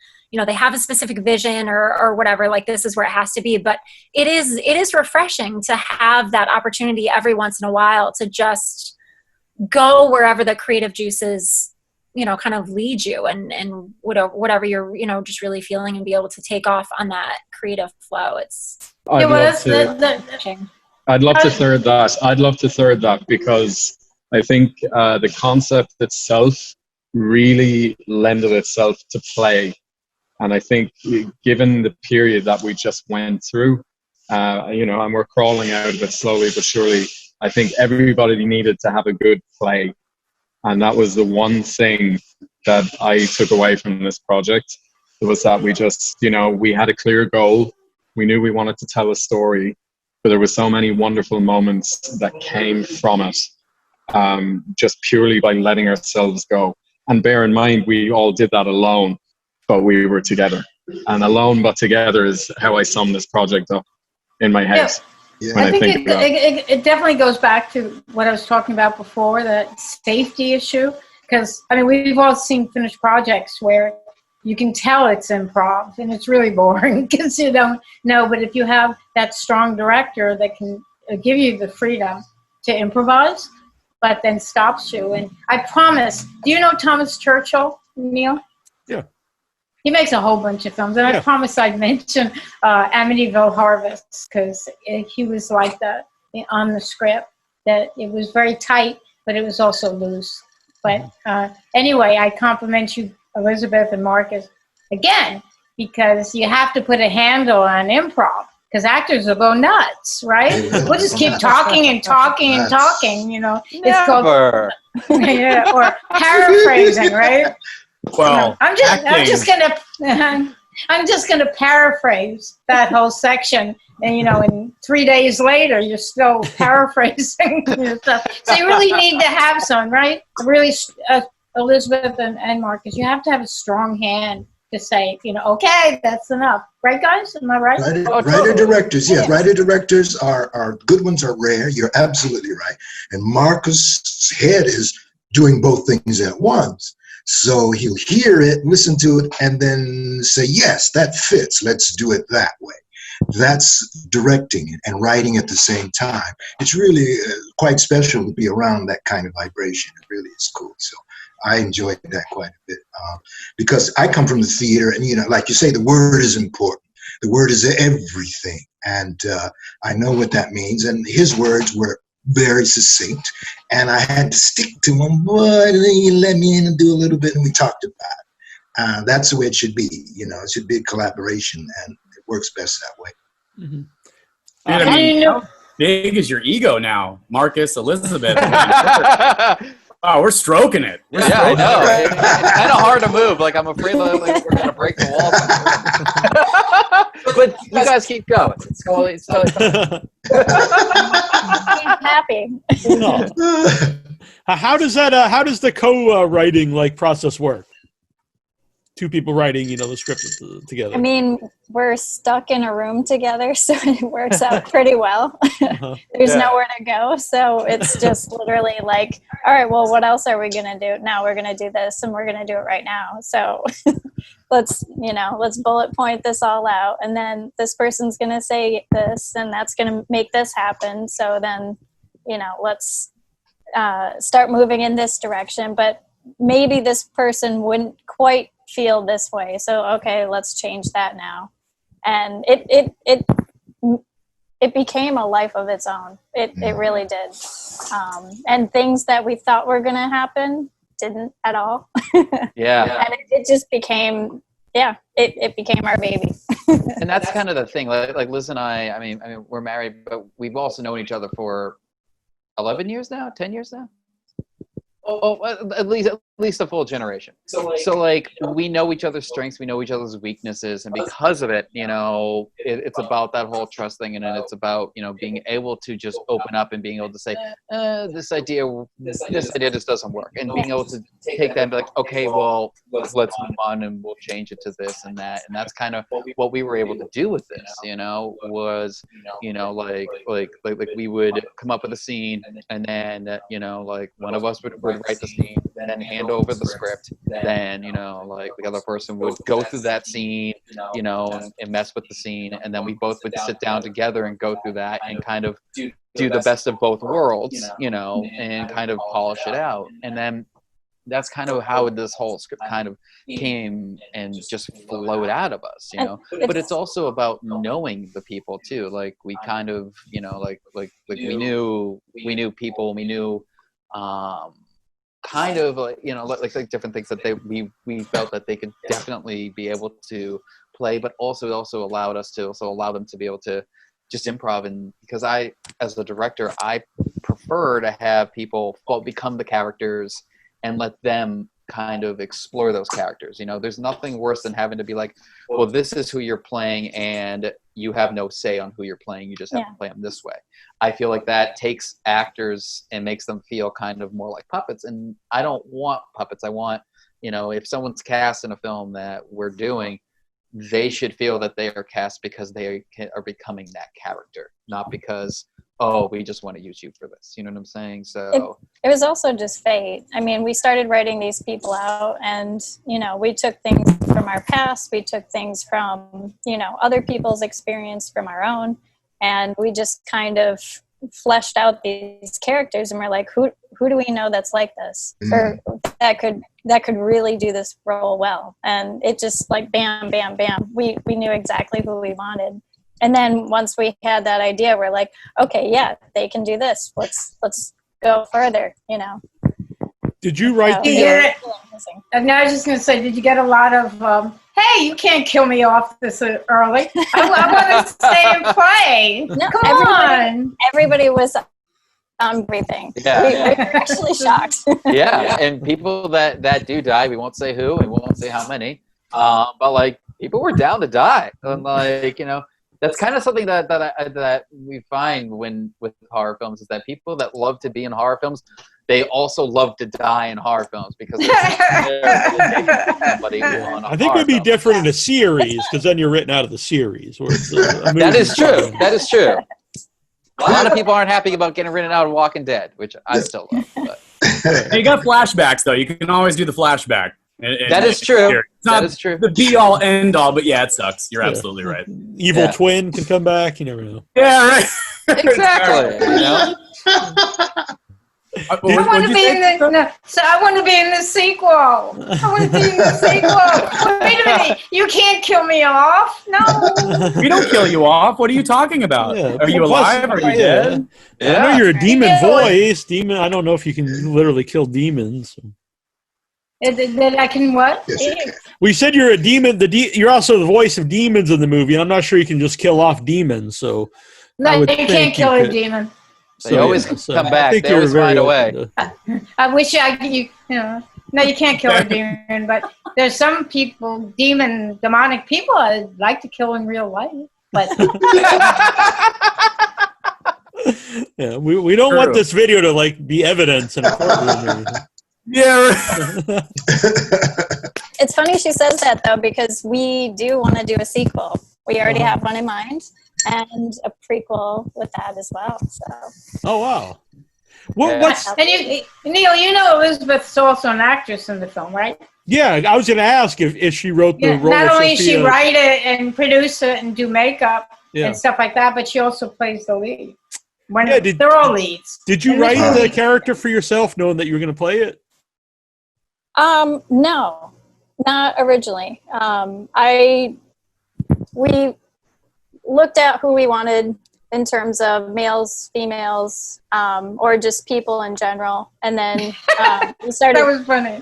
they have a specific vision or whatever, like this is where it has to be. But it is refreshing to have that opportunity every once in a while to just go wherever the creative juices, kind of lead you and whatever you're, just really feeling, and be able to take off on that creative flow. I'd love to third that because I think the concept itself really lended itself to play. And I think given the period that we just went through, and we're crawling out of it slowly but surely, I think everybody needed to have a good play. And that was the one thing that I took away from this project. It was that we just, we had a clear goal. We knew we wanted to tell a story, but there were so many wonderful moments that came from it, just purely by letting ourselves go. And bear in mind, we all did that alone. But we were together, and alone but together is how I sum this project up in my head. Yeah. I think it definitely goes back to what I was talking about before, that safety issue. Because we've all seen finished projects where you can tell it's improv, and it's really boring because you don't know. But if you have that strong director that can give you the freedom to improvise, but then stops you. And I promise. Do you know Thomas Churchill, Neal? Yeah. He makes a whole bunch of films, and I promised I'd mention Amityville Harvest, because he was like that on the script, that it was very tight, but it was also loose. But anyway, I compliment you, Elizabeth and Marcus, again, because you have to put a handle on improv, because actors will go nuts, right? We'll just keep talking and talking and talking, It's called, or paraphrasing, right? Well, I'm just gonna paraphrase that whole section, and in 3 days later you're still paraphrasing your stuff. So you really need to have some, right? Really, Elizabeth and Marcus, you have to have a strong hand to say, okay, that's enough, right, guys? Am I right? Writer directors, yes. Writer directors are good ones, are rare. You're absolutely right. And Marcus' head is doing both things at once. So he'll hear it, listen to it, and then say, yes, that fits. Let's do it that way. That's directing it and writing at the same time. It's really quite special to be around that kind of vibration. It really is cool. So I enjoyed that quite a bit because I come from the theater, and, like you say, the word is important. The word is everything. And I know what that means. And his words were very succinct, and I had to stick to them, but then you let me in and do a little bit, and we talked about it. That's the way it should be. It should be a collaboration, and it works best that way. Mm-hmm. Dude, I mean, how big is your ego now, Marcus, Elizabeth? Oh, we're stroking it. I know. It's kind of hard to move. Like, I'm afraid that we're going to break the wall. But you guys keep going. It's totally happy. How does the co-writing process work? Two people writing, the script together. I mean, we're stuck in a room together, so it works out pretty well. There's nowhere to go, so it's just literally like, all right, well, what else are we gonna do? Now we're gonna do this, and we're gonna do it right now. So let's bullet point this all out, and then this person's gonna say this, and that's gonna make this happen. So then, let's start moving in this direction. But maybe this person wouldn't quite feel this way, so okay, let's change that now. And it became a life of its own. It really did. And things that we thought were gonna happen didn't at all. Yeah. And it just became it became our baby. And that's kind of the thing. Like Liz and I mean we're married, but we've also known each other for 11 years now, 10 years now. Oh, at least a full generation. So we know each other's strengths, we know each other's weaknesses, and because of it, it's about that whole trust thing, and then it's about being able to just open up and being able to say, this idea just doesn't work, and being able to take that and be like, okay, well, let's move on and we'll change it to this and that, and that's kind of what we were able to do with this. Was like we would come up with a scene, and then one of us would write the scene, and then hand over the script. Then the other person would go through that scene, and mess with the scene, and then we both would sit down together and go through that and kind of do the best of both worlds, and kind of polish it out. And then that's kind of how this whole script kind of came and just flowed out of us, But it's also about knowing the people too. Like we kind of, we knew people, we knew kind of like different things that we felt that they could definitely be able to play, but also allowed us to also allow them to be able to just improv. And because I, as a director, I prefer to have people become the characters and let them kind of explore those characters. There's nothing worse than having to be like, well, this is who you're playing and you have no say on who you're playing. You just have to play them this way. I feel like that takes actors and makes them feel kind of more like puppets. And I don't want puppets. I want, if someone's cast in a film that we're doing, they should feel that they are cast because they are becoming that character, not because, oh, we just want to use you for this. You know what I'm saying? So it was also just fate. I mean, we started writing these people out, and we took things from our past, we took things from other people's experience, from our own, and we just kind of fleshed out these characters, and we're like, who do we know that's like this, or that could really do this role well? And it just like bam, bam, bam. We knew exactly who we wanted. And then once we had that idea, we're like, okay, yeah, they can do this. Let's go further, Did you write And I was just going to say, did you get a lot of, hey, you can't kill me off this early. I want to stay and play. No, Come on. Everybody was on everything. Yeah. We were actually shocked. Yeah, and people that do die, we won't say who, we won't say how many, but people were down to die, and that's kind of something that we find with horror films, is that people that love to be in horror films, they also love to die in horror films, because somebody I think it would be different in a series, because then you're written out of the series. Where it's a movie. That is true. That is true. A lot of people aren't happy about getting written out of Walking Dead, which I still love. But. You got flashbacks, though. You can always do the flashback. That is true. It's not the be-all, end-all, but yeah, it sucks. You're absolutely right. Evil twin can come back. You never know. Yeah, right. Exactly. I want to be in the. So I want to be in the sequel. I want to be in the sequel. Wait a minute! You can't kill me off. No. We don't kill you off. What are you talking about? Yeah. Are you alive? Are you dead? I know you're a demon voice. Demon. I don't know if you can literally kill demons. That I can what? Yes, you can. We said you're a demon. You're also the voice of demons in the movie, and I'm not sure you can just kill off demons. So No, I you would can't think kill you a could. demon. They always come back. They always find a way. I wish you know. No, you can't kill a demon, but there's some people, demonic people, I'd like to kill in real life. But Yeah, we don't want this video to like be evidence in a courtroom. Yeah. It's funny she says that though, because we do want to do a sequel. We already have one in mind, and a prequel with that as well. So. Oh wow! What's and Neal? You know Elizabeth's also an actress in the film, right? Yeah, I was going to ask if she wrote the role. Not of only Sophia. she write it and produce it and do makeup Yeah. and stuff like that, but she also plays the lead. Yeah, They're all leads. Did you And write this the movie- character for yourself, knowing that you were going to play it? No, not originally. We looked at who we wanted in terms of males, females, or just people in general, and then we started. That was funny.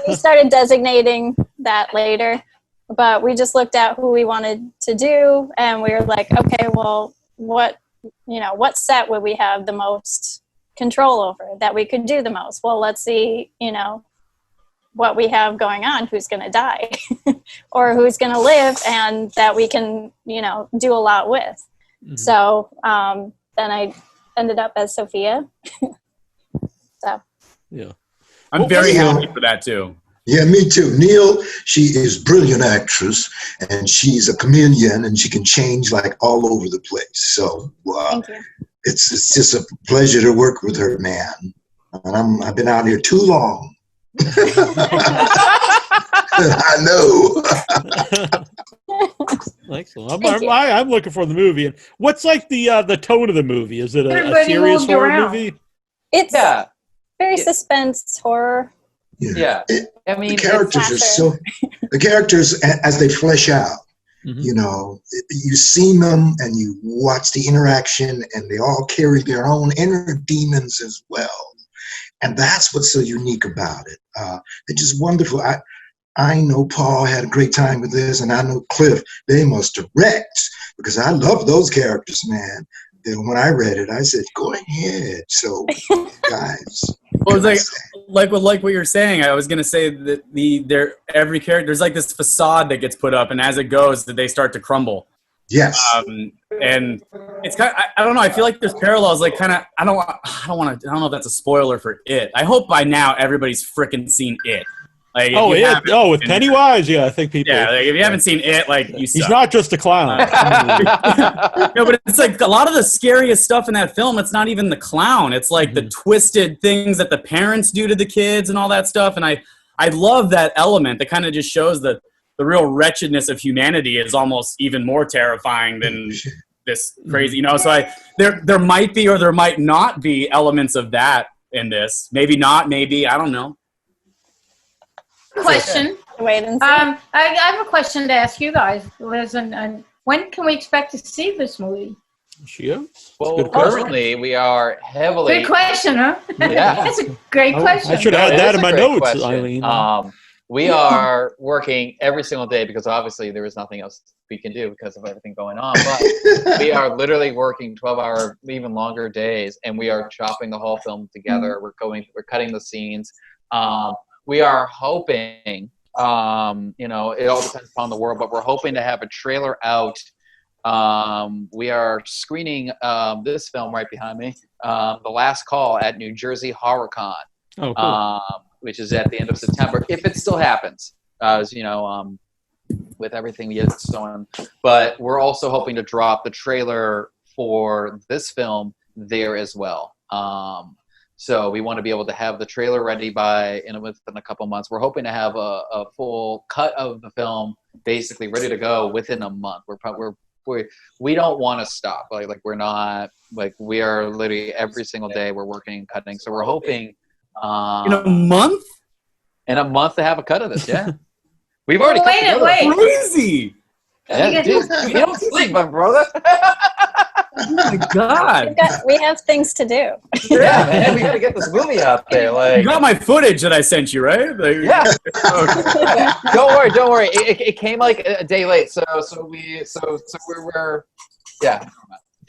We started designating that later, but we just looked at who we wanted to do, and we were like, okay, well, what set would we have the most control over, that we could do the most? Well, let's see, what we have going on, who's going to die or who's going to live, and that we can, do a lot with. Mm-hmm. So then I ended up as Sophia. So. Yeah. I'm very happy for that too. Yeah, me too. Neal, she is a brilliant actress, and she's a chameleon, and she can change like all over the place. So Thank you. it's just a pleasure to work with her, man. And I've been out here too long. I know. Excellent. I'm looking for the movie. And what's like the tone of the movie? Is it a Everybody serious moved horror around. movie? It's very suspense horror. Yeah. I mean, the characters are so. The characters, as they flesh out, you see them and you watch the interaction, and they all carry their own inner demons as well. And that's what's so unique about it. They're just wonderful. I know Paul had a great time with this, and I know Cliff. They must have wrecked, because I love those characters, man. Then when I read it, I said, "Go ahead." So, guys. Well, it's like what you're saying. I was gonna say that every character, there's like this facade that gets put up, and as it goes, that they start to crumble. Yes. And it's kind of, I don't know. I feel like there's parallels. Like kind of, I don't know if that's a spoiler for It. I hope by now everybody's freaking seen It. Like, with Pennywise, yeah, I think people. Yeah, like if you haven't seen It, like you suck. He's not just a clown. No, but it's like a lot of the scariest stuff in that film. It's not even the clown. It's like the twisted things that the parents do to the kids and all that stuff. And I love that element that kind of just shows that the real wretchedness of humanity is almost even more terrifying than this crazy, So there might be or there might not be elements of that in this. Maybe not. Maybe, I don't know. Question. Wait and see. I have a question to ask you guys, Liz, and when can we expect to see this movie? Well, currently we are heavily. Good question, huh? Yeah. That's a great question. I should have had that in my notes, question. Eileen. We are working every single day, because obviously there is nothing else we can do because of everything going on. But we are literally working 12-hour, even longer days, and we are chopping the whole film together. We're cutting the scenes. We are hoping, it all depends upon the world, but we're hoping to have a trailer out. We are screening this film right behind me, The Last Call, at New Jersey HorrorCon. Oh, cool. Which is at the end of September, if it still happens, with everything we get going. But we're also hoping to drop the trailer for this film there as well. So we want to be able to have the trailer ready within a couple months. We're hoping to have a full cut of the film basically ready to go within a month. We're we don't want to stop. Like we're not, like we are literally every single day we're working and cutting. So we're hoping in a month? In a month to have a cut of this, yeah. We've already wait. Crazy. Yeah, dude, you don't sleep, my brother. Oh my God. We have things to do. Yeah, man, we gotta get this movie out there. Like, you got my footage that I sent you, right? Like, yeah. Okay. Don't worry. It came like a day late, so we're yeah.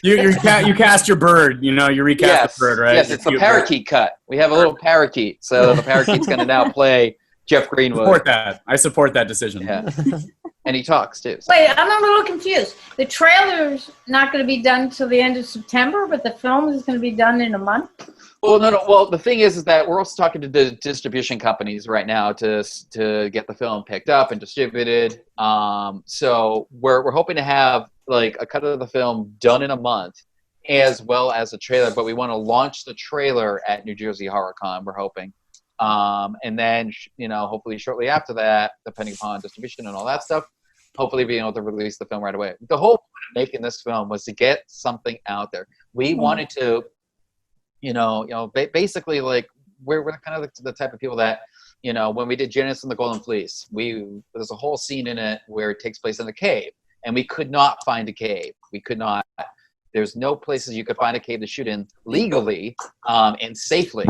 You cast your bird. You recast the bird, right? Yes, it's the parakeet cut. We have a little parakeet, so the parakeet's gonna now play Jeff Greenwood. I support that decision. Yeah. And he talks too. So. Wait, I'm a little confused. The trailer's not going to be done till the end of September, but the film is going to be done in a month? Well, no. Well, the thing is that we're also talking to the distribution companies right now to get the film picked up and distributed. So we're hoping to have like a cut of the film done in a month, as well as a trailer. But we want to launch the trailer at New Jersey HorrorCon. We're hoping. And then, hopefully shortly after that, depending upon distribution and all that stuff, hopefully being able to release the film right away. The whole point of making this film was to get something out there. We wanted to, basically like we're kind of the type of people that, when we did Janice and the Golden Fleece, there's a whole scene in it where it takes place in a cave, and we could not find a cave. We could not. There's no places you could find a cave to shoot in legally and safely.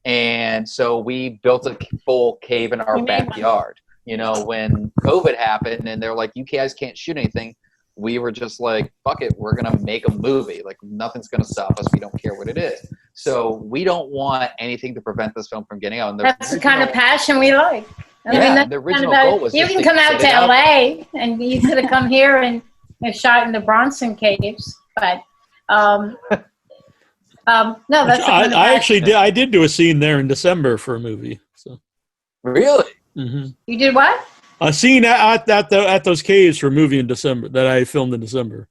And so we built a full cave in our backyard. When COVID happened and they're like, you guys can't shoot anything, we were just like, fuck it, we're going to make a movie. Like, nothing's going to stop us. We don't care what it is. So we don't want anything to prevent this film from getting out. And that's the kind of passion we like. The original goal was you can come out to LA and you could have come here and shot in the Bronson Caves, but no, that's I did do a scene there in December for a movie. So really, You did what? A scene at those caves for a movie in December that I filmed in December.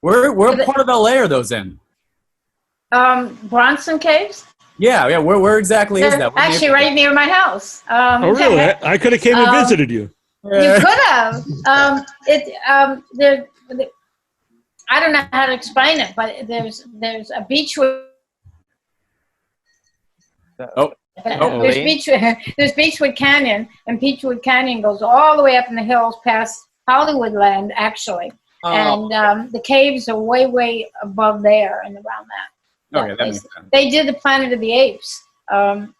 Where part of LA are those in? Bronson Caves. Yeah. Where exactly is that? Actually, right near my house. Oh, really? I could have came and visited you. You could have. I don't know how to explain it, but there's a Beechwood. There's Beechwood Canyon, and Beechwood Canyon goes all the way up in the hills past Hollywood Land, actually. And the caves are way above there and around that. Okay, that makes sense. They did the Planet of the Apes.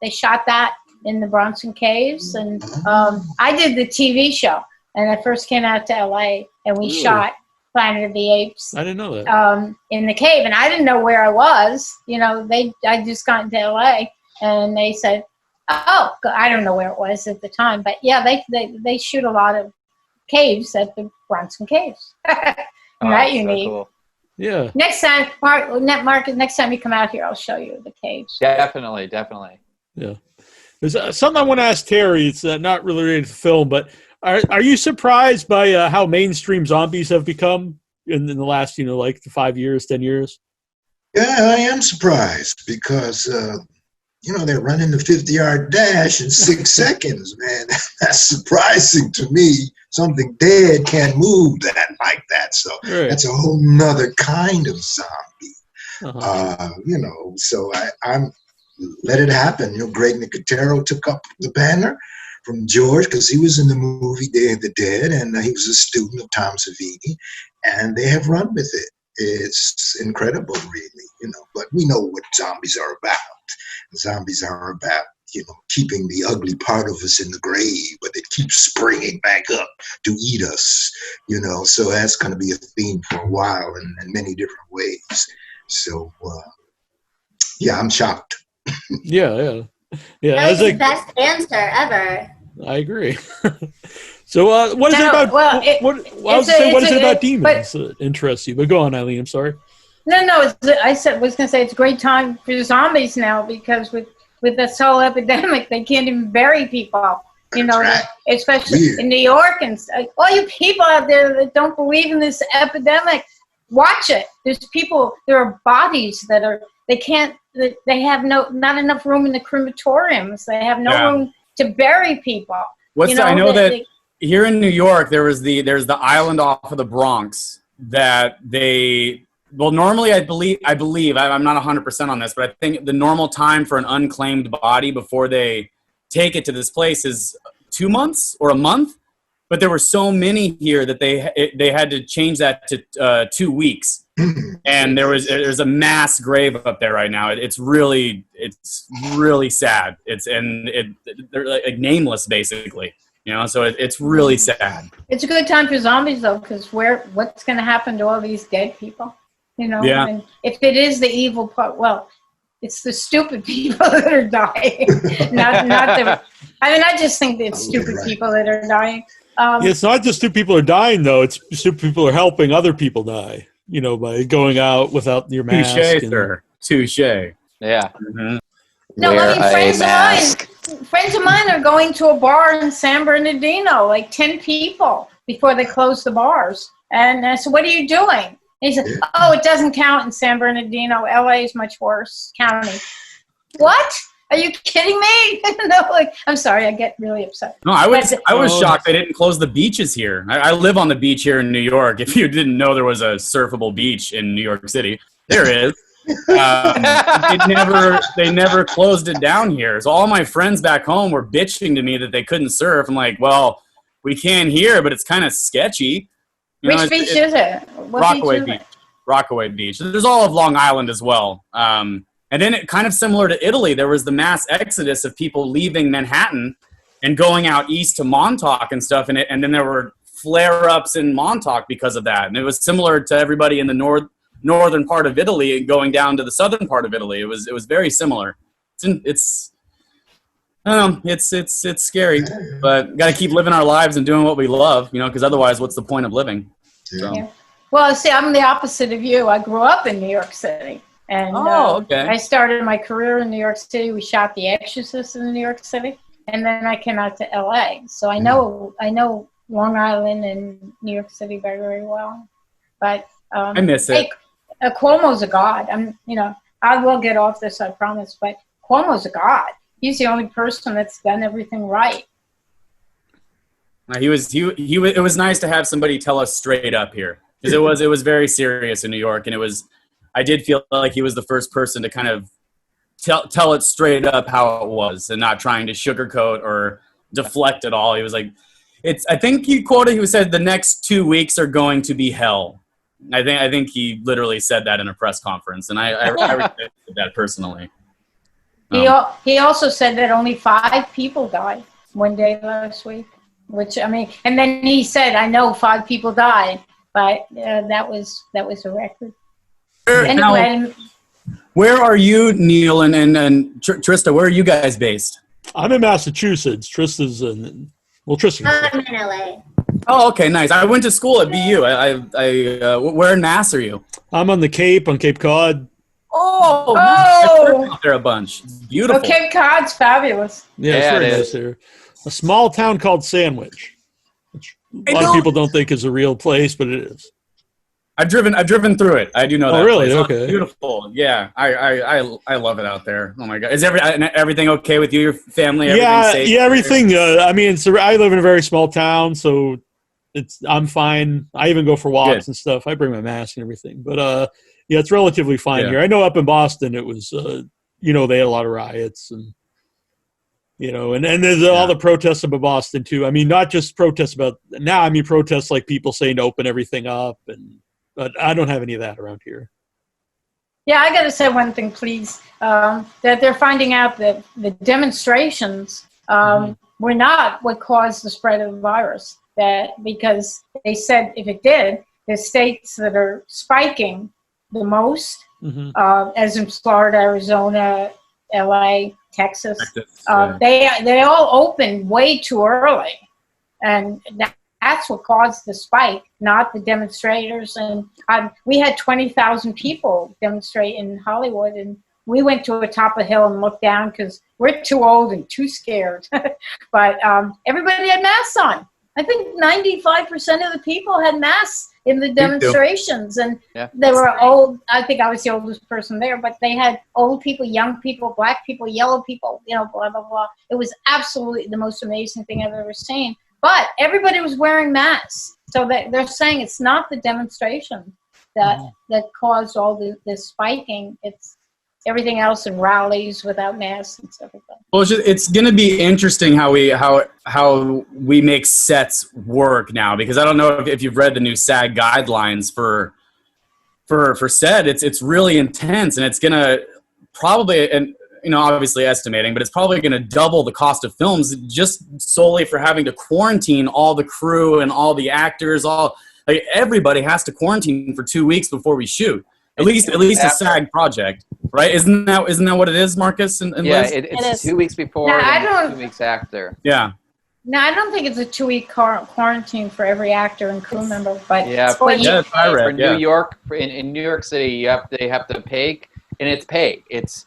They shot that in the Bronson Caves, and I did the TV show, and I first came out to LA, and we shot Planet of the Apes. I didn't know that. In the cave, and I didn't know where I was. I just got into LA, and they said, "Oh, I don't know where it was at the time, but yeah, they shoot a lot of caves at the Bronson Caves." That unique. So cool. Yeah. Next time, Mark, next time you come out here, I'll show you the caves. Definitely. Yeah. There's something I want to ask Terry. It's not really related to film, but are you surprised by how mainstream zombies have become in the last, like 5 years, 10 years? Yeah, I am surprised because, they're running the 50-yard dash in 6 seconds, man. That's surprising to me. Something dead can't move like that. So that's a whole nother kind of zombie. So I'm let it happen. Greg Nicotero took up the banner from George because he was in the movie Day of the Dead, and he was a student of Tom Savini, and they have run with it. It's incredible, really, but we know what zombies are about. Zombies are about, keeping the ugly part of us in the grave, but it keeps springing back up to eat us, so that's going to be a theme for a while in many different ways. So, I'm shocked. Yeah. That was the best answer ever. I agree. So, what is it about? What is it about demons that interests you? But go on, Eileen. I'm sorry. No. Was going to say it's a great time for zombies now because with this whole epidemic, they can't even bury people. Especially in New York and all you people out there that don't believe in this epidemic, watch it. There are bodies that they have not enough room in the crematoriums. They have no room to bury people. I know that here in New York, there's the island off of the Bronx that normally I believe, I'm not 100% on this, but I think the normal time for an unclaimed body before they take it to this place is 2 months or a month. But there were so many here that they had to change that to 2 weeks. And there's a mass grave up there right now. It's really sad. They're like nameless basically, so it's really sad. It's a good time for zombies though, because what's going to happen to all these dead people? Yeah. And if it is the evil part, well, it's the stupid people that are dying. I just think it's stupid people that are dying. It's not just stupid people are dying though. It's stupid people are helping other people die. By going out without your mask. Touche, sir. Touche. Yeah. Mm-hmm. No, friends of mine are going to a bar in San Bernardino, like 10 people before they close the bars. And I said, what are you doing? And he said, oh, it doesn't count in San Bernardino. LA is much worse county. What? Are you kidding me? I'm sorry, I get really upset. No, I was shocked they didn't close the beaches here. I live on the beach here in New York. If you didn't know there was a surfable beach in New York City, there is. They never closed it down here. So all my friends back home were bitching to me that they couldn't surf. I'm like, well, we can here, but it's kind of sketchy. Which beach is it? Rockaway Beach. There's all of Long Island as well. And then it kind of similar to Italy, there was the mass exodus of people leaving Manhattan and going out east to Montauk and stuff. And then there were flare-ups in Montauk because of that. And it was similar to everybody in the northern part of Italy going down to the southern part of Italy. It was very similar. It's scary, but got to keep living our lives and doing what we love, because otherwise what's the point of living? So. Yeah. Well, see, I'm the opposite of you. I grew up in New York City. And okay. I started my career in New York City. We shot The Exorcist in New York City, and then I came out to LA. So I know Long Island and New York City very, very well. But I miss it. Hey, Cuomo's a god. I will get off this, I promise. But Cuomo's a god. He's the only person that's done everything right. It was nice to have somebody tell us straight up here, because it was very serious in New York, and I did feel like he was the first person to kind of tell it straight up how it was and not trying to sugarcoat or deflect at all. He was like, I think he said the next 2 weeks are going to be hell. I think he literally said that in a press conference, and I respected that personally. He also said that only 5 people died one day last week, and then he said, I know 5 people died, but that was a record. Anyway, now, where are you, Neal and Trista? Where are you guys based? I'm in Massachusetts. Trista's Trista. I'm in LA. Oh, okay, nice. I went to school at BU. Where in Mass are you? I'm on the Cape, on Cape Cod. Oh, nice. I've been out there a bunch. It's beautiful. Oh, Cape Cod's fabulous. Yeah, it's very nice there. A small town called Sandwich, which a lot of people don't think is a real place, but it is. I've driven through it. I do know that. Oh, really? Place. Okay. It's beautiful. Yeah, I love it out there. Oh my God, is everything okay with you, your family? Safe? Yeah, everything. I live in a very small town, so I'm fine. I even go for walks and stuff. I bring my mask and everything, but it's relatively fine here. I know up in Boston, it was they had a lot of riots and and there's all the protests about Boston too. I mean, not just protests about now. I mean, protests like people saying to open everything up But I don't have any of that around here. Yeah, I got to say one thing, please. That they're finding out that the demonstrations were not what caused the spread of the virus. Because they said if it did, the states that are spiking the most, as in Florida, Arizona, LA, Texas, they all opened way too early. And that's what caused the spike, not the demonstrators. And we had 20,000 people demonstrate in Hollywood, and we went to the top of a hill and looked down because we're too old and too scared. But everybody had masks on. I think 95% of the people had masks in the demonstrations, and they were old. I think I was the oldest person there, but they had old people, young people, black people, yellow people, blah, blah, blah. It was absolutely the most amazing thing I've ever seen. But everybody was wearing masks. So they're saying it's not the demonstration that caused all this spiking. It's everything else in rallies without masks and stuff like that. Well, it's going to be interesting how we make sets work now, because I don't know if you've read the new SAG guidelines for set. It's really intense, and it's going to probably, and obviously estimating, but it's probably going to double the cost of films just solely for having to quarantine all the crew and all the actors. Everybody has to quarantine for 2 weeks before we shoot. At least a SAG project, right? Isn't that what it is, Marcus? And yeah, Liz? it's 2 weeks before and 2 weeks after. Yeah. No, I don't think it's a 2-week quarantine for every actor and crew member, but that's I read. New York, in New York City, they have to pay, and it's paid. It's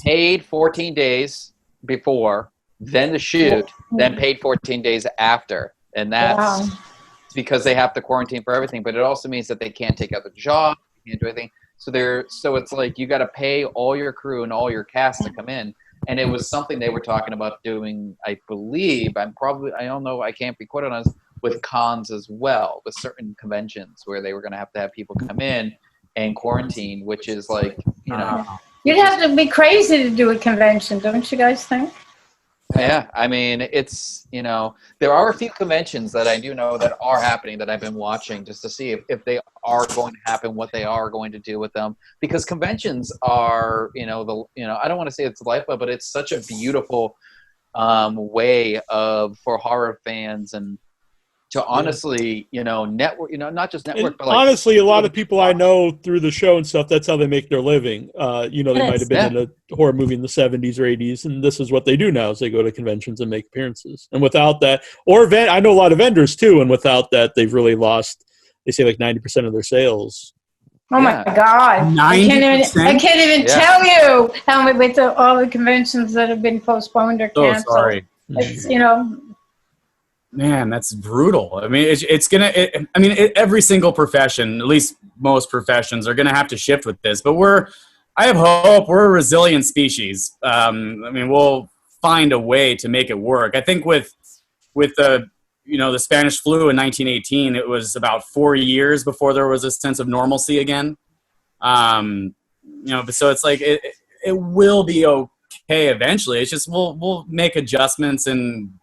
paid 14 days before, then the shoot, then paid 14 days after, and that's because they have to quarantine for everything. But it also means that they can't take out the job, can't do anything. So it's like you got to pay all your crew and all your cast to come in. And it was something they were talking about doing, I believe. I don't know, I can't be quoted on this, with cons as well, with certain conventions where they were going to have people come in and quarantine, which is like, You'd have to be crazy to do a convention, don't you guys think? Yeah, I mean, it's, there are a few conventions that I do know that are happening that I've been watching just to see if they are going to happen, what they are going to do with them. Because conventions are, I don't want to say it's the lifeblood, but it's such a beautiful way for horror fans and to honestly, network, not just network, but honestly, a lot of people I know through the show and stuff, that's how they make their living. They might have been in a horror movie in the 70s or 80s, and this is what they do now is they go to conventions and make appearances. And without that, I know a lot of vendors too, and without that, they've really lost, they say 90% of their sales. Oh my God! 90%? I can't even tell you how many with all the conventions that have been postponed or canceled. Oh, sorry. It's, Man, that's brutal. I mean, every single profession, at least most professions, are going to have to shift with this. But I have hope. We're a resilient species. We'll find a way to make it work. I think with the Spanish flu in 1918, it was about 4 years before there was a sense of normalcy again. So it's like it will be okay eventually. It's just we'll make adjustments and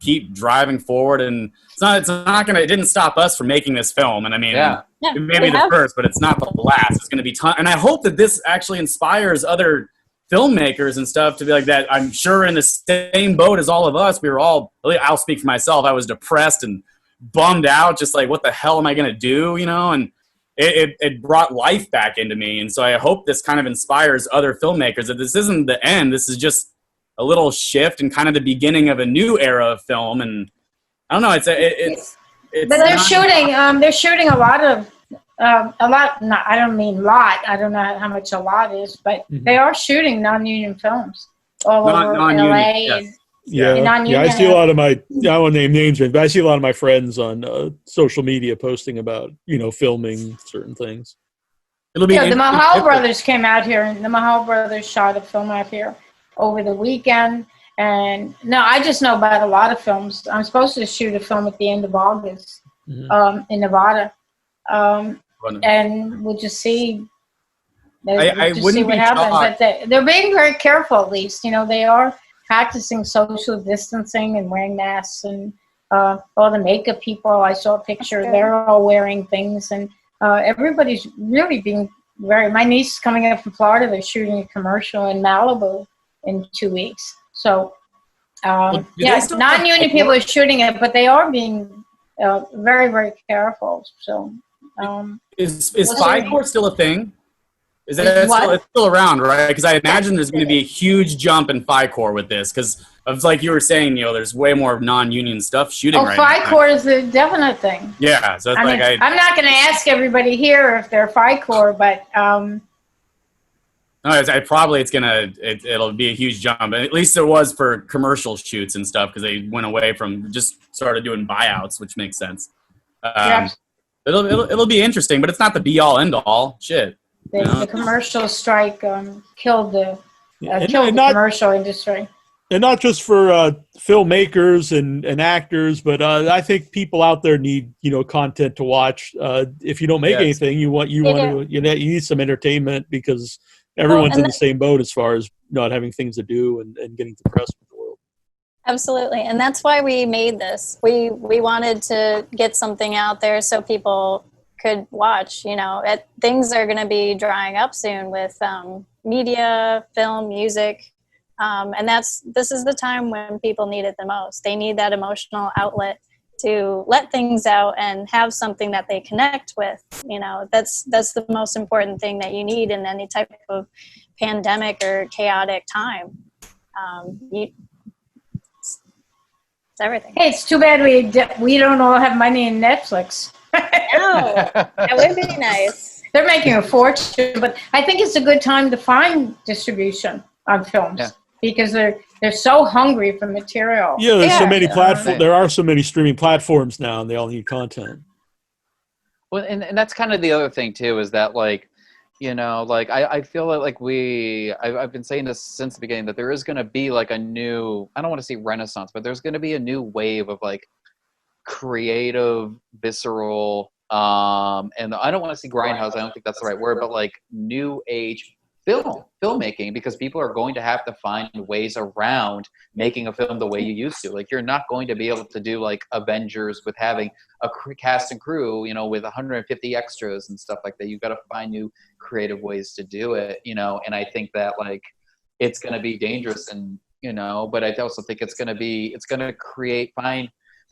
keep driving forward, and it didn't stop us from making this film. And it may be the first, but it's not the last. It's going to be and I hope that this actually inspires other filmmakers and stuff to be like that. I'm sure in the same boat as all of us, we were all, I'll speak for myself, I was depressed and bummed out, just like, what the hell am I going to do? And it brought life back into me. And so I hope this kind of inspires other filmmakers that this isn't the end. This is just a little shift and kind of the beginning of a new era of film. And I don't know, it's but they're shooting a lot of I don't mean lot, I don't know how much a lot is, but they are shooting non-union films all over LA. I see a lot of I won't name names, but I see a lot of my friends on social media posting about filming certain things. It'll be the Mahal brothers came out here, and the Mahal brothers shot a film out here over the weekend. And I just know about a lot of films. I'm supposed to shoot a film at the end of August in Nevada. And we'll just see. I wouldn't see what happens. But they're being very careful, at least. They are practicing social distancing and wearing masks. And all the makeup people, I saw a picture, they're all wearing things. And everybody's really being my niece is coming up from Florida. They're shooting a commercial in Malibu in 2 weeks. So, non-union people are shooting it, but they are being very, very careful. So, is FICOR still a thing? Is that it's still around, right? Because I imagine there's going to be a huge jump in FICOR with this, because of like you were saying, there's way more non-union stuff shooting right now. FICOR is a definite thing. Yeah, so it's I'm not going to ask everybody here if they're FICOR, but it'll be a huge jump. At least it was for commercial shoots and stuff, because they went away from just started doing buyouts, which makes sense. It'll be interesting, but it's not the be all end all. Shit. The commercial strike killed the commercial industry. And not just for filmmakers and actors, but I think people out there need content to watch. If you don't make anything, you need some entertainment, because everyone's in the same boat as far as not having things to do and getting depressed with the world. Absolutely, and that's why we made this. We wanted to get something out there so people could watch. Things are going to be drying up soon with media, film, music. And this is the time when people need it the most. They need that emotional outlet to let things out and have something that they connect with. That's the most important thing that you need in any type of pandemic or chaotic time. It's everything. Hey, it's too bad we don't all have money in Netflix. No, that would be nice. They're making a fortune, but I think it's a good time to find distribution on films. Yeah. Because they're so hungry for material. Yeah, there's so many platforms. There are so many streaming platforms now, and they all need content. Well, and that's kind of the other thing too, is that I feel like I've been saying this since the beginning, that there is going to be like a new, I don't want to say renaissance, but there's going to be a new wave of like creative, visceral, and I don't want to say grindhouse. I don't think that's the right word, but like new age filmmaking, because people are going to have to find ways around making a film the way you used to. Like, you're not going to be able to do like Avengers with having a cast and crew, with 150 extras and stuff like that. You've got to find new creative ways to do it, and I think that like it's going to be dangerous, and but I also think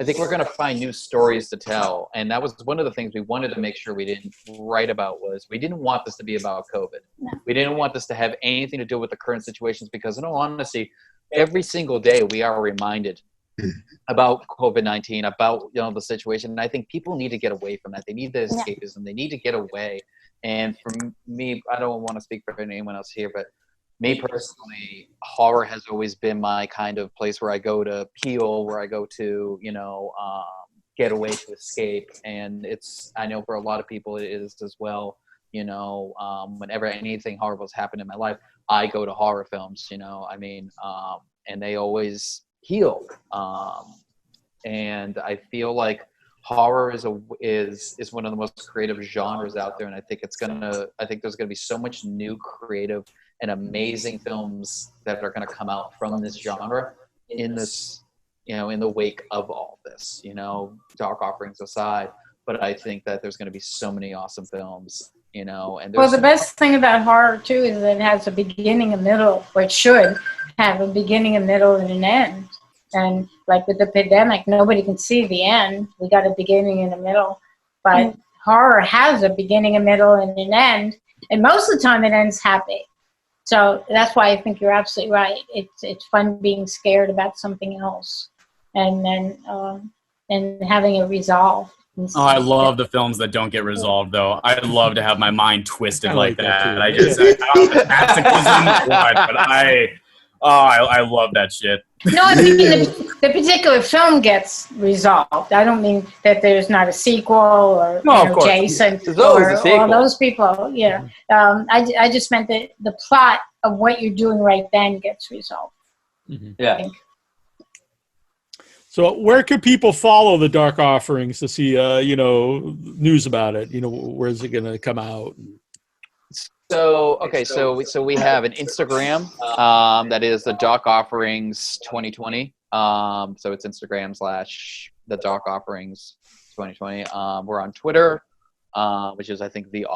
I think we're going to find new stories to tell. And that was one of the things we wanted to make sure we didn't write about, was we didn't want this to be about COVID. No. We didn't want this to have anything to do with the current situations, because in all honesty, every single day we are reminded about COVID-19, about the situation. And I think people need to get away from that. They need the escapism. They need to get away. And for me, I don't want to speak for anyone else here, but me personally, horror has always been my kind of place where I go to heal, where I go to, get away, to escape. And I know for a lot of people it is as well. Whenever anything horrible has happened in my life, I go to horror films, and they always heal. And I feel like horror is one of the most creative genres out there. And I think there's gonna be so much new creative and amazing films that are going to come out from this genre in this, in the wake of all this, Dark Offerings aside. But I think that there's going to be so many awesome films, and the best thing about horror too is that it has a beginning, a middle, or it should have a beginning, a middle, and an end. And like with the pandemic, nobody can see the end. We got a beginning and a middle, but horror has a beginning, a middle, and an end. And most of the time it ends happy. So that's why I think you're absolutely right. It's fun being scared about something else, and then and having it resolved. Oh, I love the films that don't get resolved, though. I love to have my mind twisted like that. I don't know if masochism, but I love that shit. No, I mean the particular film gets resolved. I don't mean that there's not a sequel or Jason or all those people. Yeah, I just meant that the plot of what you're doing right then gets resolved. Mm-hmm. Yeah. So where could people follow the Dark Offerings to see news about it? Where's it going to come out? So we have an Instagram that is the Dark Offerings 2020. So it's Instagram / the Dark Offerings 2020. We're on Twitter, which is I think the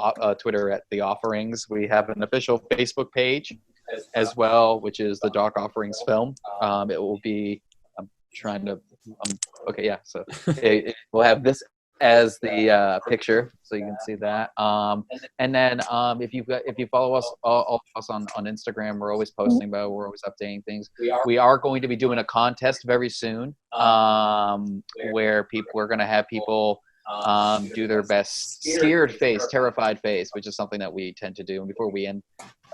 Twitter at the Offerings. We have an official Facebook page as well, which is the Dark Offerings Film. It will be. I'm trying to. Okay, yeah. So we'll have this as the picture, so you can see that. And then if you follow us, all of us on Instagram, we're always posting about it. We're always updating things. We are going to be doing a contest very soon, where we're going to have people do their best scared face, terrified face, which is something that we tend to do. And before we end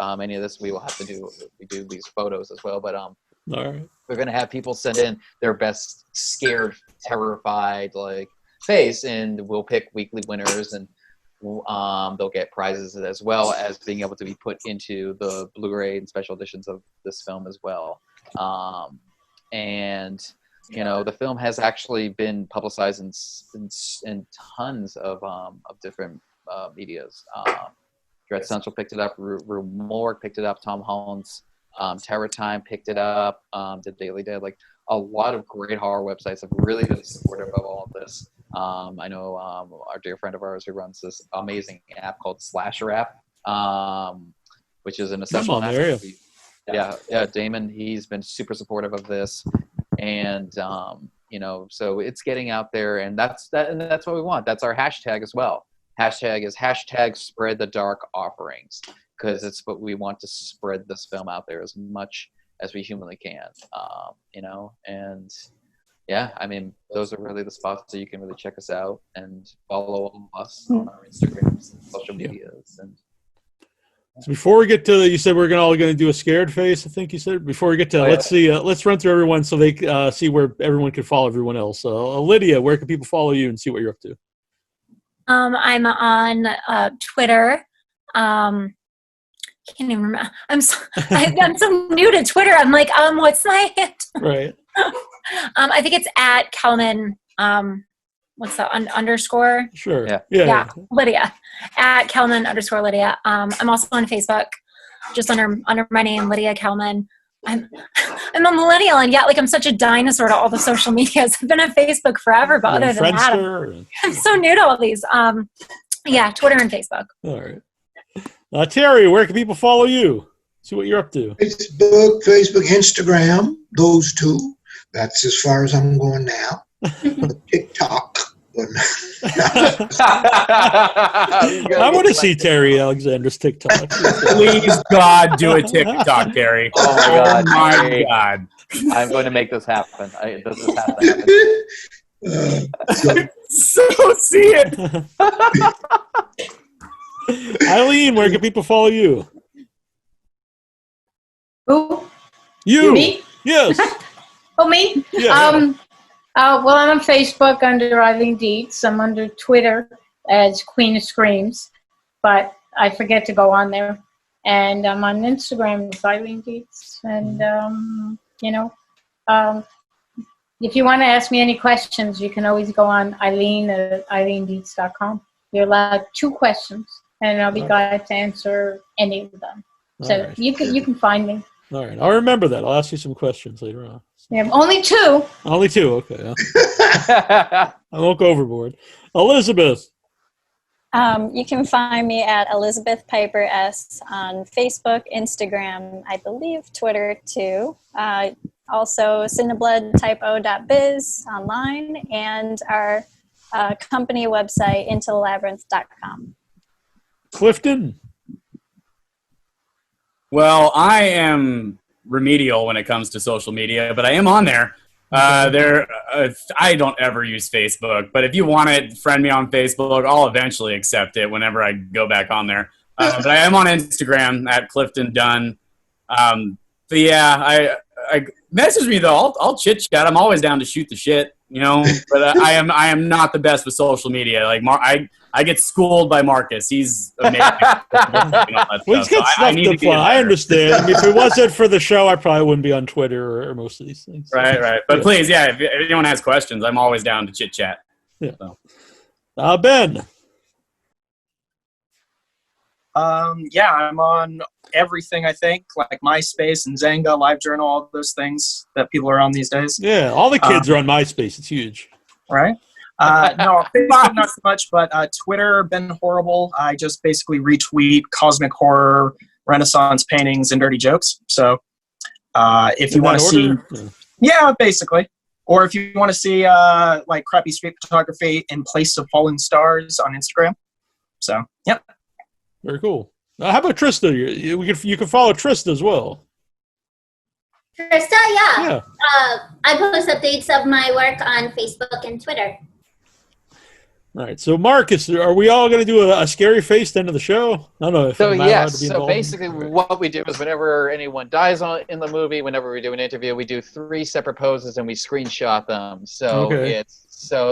any of this, we will have to do these photos as well. But all right. We're going to have people send in their best scared, terrified face, and we'll pick weekly winners, and they'll get prizes as well as being able to be put into the Blu-ray and special editions of this film as well. And the film has actually been publicized in tons of different medias. Dread Central picked it up, Rue Morgue picked it up, Tom Holland's Terror Time picked it up, The Daily Dead. Like, a lot of great horror websites have really been supportive of all of this. I know our dear friend of ours who runs this amazing app called Slasher App, which is an essential app. Yeah, Damon, he's been super supportive of this, and so it's getting out there, and that's what we want. That's our hashtag as well. Hashtag is #spread the dark offerings, because it's what we want to spread this film out there as much as we humanly can. And yeah, I mean, those are really the spots that you can really check us out and follow us on our Instagrams and social medias. And so before we get to, you said we're all going to do a scared face, I think you said. Before we get to, let's run through everyone so they see where everyone can follow everyone else. Lydia, where can people follow you and see what you're up to? I'm on Twitter. I can't even remember. I'm so new to Twitter. I'm like, what's my handle? Right. I think it's at Kalmen. What's the underscore? Sure. Yeah. Lydia. At Kalmen _ Lydia. I'm also on Facebook, just under my name, Lydia Kalmen. I'm a millennial, and yet, like, I'm such a dinosaur to all the social medias. I've been on Facebook forever, but other than that, I'm so new to all these. Twitter and Facebook. All right. Terry, where can people follow you? See what you're up to. Facebook, Instagram, those two. That's as far as I'm going now. TikTok. I want to see Terry Alexander's TikTok. Please, God, do a TikTok, Terry. Oh my God. I'm going to make this happen. This has to happen. So see it. Eileen, where can people follow you? Who? You. Me? Yes. Oh, me? Yeah. Well, I'm on Facebook under Eileen Dietz. I'm under Twitter as Queen of Screams, but I forget to go on there. And I'm on Instagram as Eileen Dietz. And, if you want to ask me any questions, you can always go on Eileen at eileendietz.com. You're allowed 2 questions, and I'll be glad to answer any of them. So right. you can find me. All right. I'll remember that. I'll ask you some questions later on. Yeah, only 2. Only 2. Okay. I won't go overboard. Elizabeth. You can find me at Elizabeth Piper S on Facebook, Instagram, I believe Twitter too. Also cinebloodtypo.biz online, and our company website, intolabyrinth.com. Clifton. Well, I am remedial when it comes to social media, but I am on there. I don't ever use Facebook, but if you want it, friend me on Facebook. I'll eventually accept it whenever I go back on there. But I am on Instagram at Clifton Dunn. But yeah, I message me though. I'll chit chat. I'm always down to shoot the shit, But I am not the best with social media. Like I get schooled by Marcus. He's amazing. He's got stuff to play. I understand. I mean, if it wasn't for the show, I probably wouldn't be on Twitter or most of these things. So. Right. But please, yeah, if anyone has questions, I'm always down to chit chat. Yeah. So. Ben. I'm on everything, I think, like MySpace and Zanga, LiveJournal, all those things that people are on these days. Yeah, all the kids are on MySpace. It's huge. Right? No, Facebook not so much, but Twitter, been horrible. I just basically retweet cosmic horror, Renaissance paintings, and dirty jokes. So if you want to see... Yeah, basically. Or if you want to see like crappy street photography in place of fallen stars on Instagram. So, yep. Very cool. How about Trista? You can follow Trista as well. Trista, yeah. I post updates of my work on Facebook and Twitter. All right. So, Marcus, are we all going to do a scary face at the end of the show? I don't know if so. I'm Yes. allowed to be So involved. basically, what we do is whenever anyone dies in the movie, whenever we do an interview, we do 3 separate poses and we screenshot them. So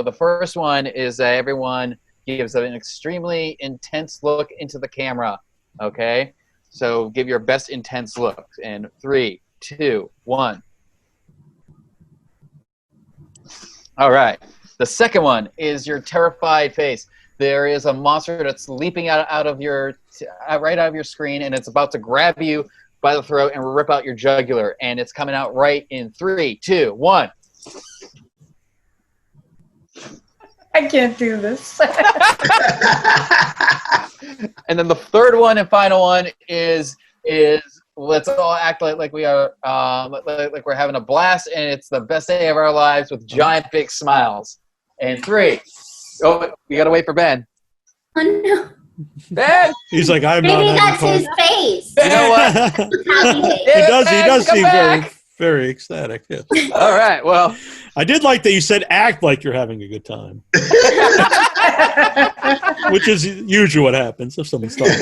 the first one is that everyone gives an extremely intense look into the camera. Okay. So give your best intense look. And 3, 2, 1. All right. The second one is your terrified face. There is a monster that's leaping right out of your screen, and it's about to grab you by the throat and rip out your jugular. And it's coming out right in 3, 2, 1. I can't do this. And then the third one and final one is let's all act like we are like we're having a blast, and it's the best day of our lives with giant big smiles. And 3. Oh, we gotta wait for Ben. Oh no. Ben. He's like, I'm Maybe not. that's his face. You know what? He does seem very ecstatic. Yeah. All right. Well, I did like that you said act like you're having a good time, which is usually what happens if someone's talking.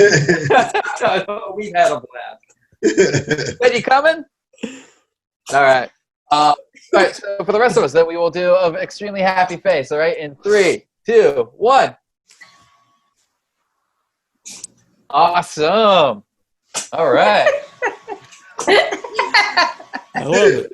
We had a blast. Ben, you coming? All right. All right. So for the rest of us, then we will do an extremely happy face. All right. In 3, 2, 1. Awesome. All right. I love it.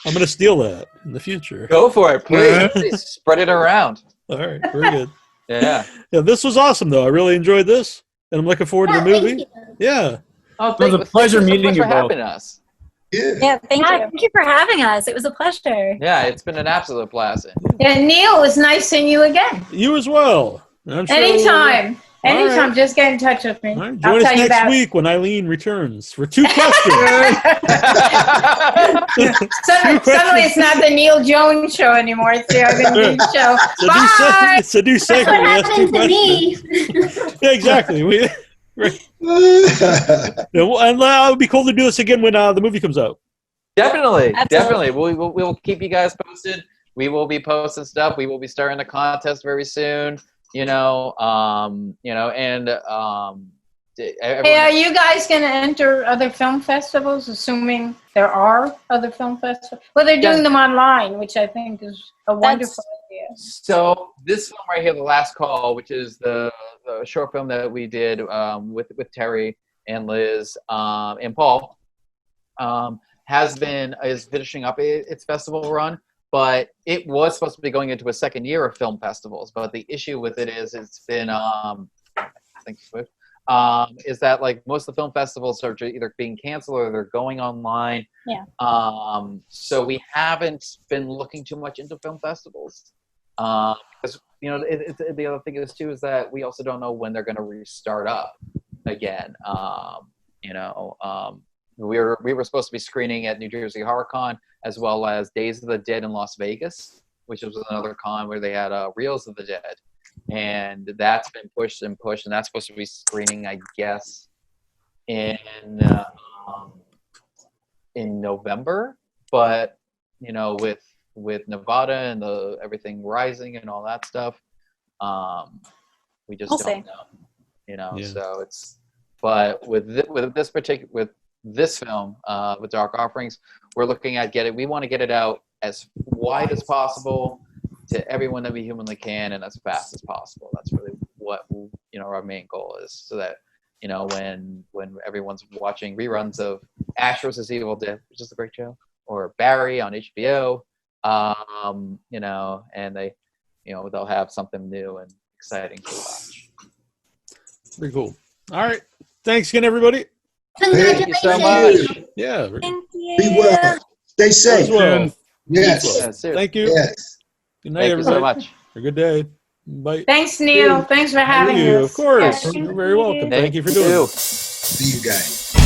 I'm going to steal that in the future. Go for it, please. Please spread it around. All right, very good. Yeah. Yeah, this was awesome, though. I really enjoyed this, and I'm looking forward to the movie. Yeah. Oh, It was a pleasure meeting you for both. having us. Yeah, thank you. Thank you for having us. It was a pleasure. Yeah, it's been an absolute blast. And Neal, it was nice seeing you again. You as well. I'm sure Anytime. All Anytime, right. just get in touch with me. All right, I'll join us tell you next about week when Eileen returns for 2 questions. Suddenly it's not the Neil Jones show anymore. It's the Eileen show. Bye! It's a new segment. What We ask 2 happened to me? questions. Yeah, exactly. And it would be cool to do this again when the movie comes out. Definitely. Absolutely. Definitely. We will keep you guys posted. We will be posting stuff. We will be starting a contest very soon. And Hey, are you guys going to enter other film festivals, assuming there are other film festivals? Well, they're doing them online, which I think is a wonderful idea. So this film right here, The Last Call, which is the short film that we did with Terry and Liz and Paul, is finishing up its festival run. But it was supposed to be going into a second year of film festivals. But the issue with it is it's been, is that like most of the film festivals are either being canceled or they're going online. Yeah. So we haven't been looking too much into film festivals. Because, the other thing is too is that we also don't know when they're going to restart up again. We were supposed to be screening at New Jersey HorrorCon as well as Days of the Dead in Las Vegas, which was another con where they had Reels of the Dead, and that's been pushed, and that's supposed to be screening, I guess, in November. But with Nevada and everything rising and all that stuff, we just don't know. Yeah. So it's. But with this film, with Dark Offerings, we're looking at we want to get it out as wide as possible to everyone that we humanly can and as fast as possible. That's really what our main goal is, so that when everyone's watching reruns of Ash vs. Evil Dead, which is a great show, or Barry on HBO, and they they'll have something new and exciting to watch. Pretty cool. All right. Thanks again, everybody. Thank you so much. Yeah. Thank you. Be well. Stay safe. As well. Yes. Thank you. Yes. Good night, Thank you everybody. so much. Have a good day. Bye. Thanks, Neil. Thanks for having you, us. of course. Yeah. You're very welcome. Thank you for doing it. See you guys.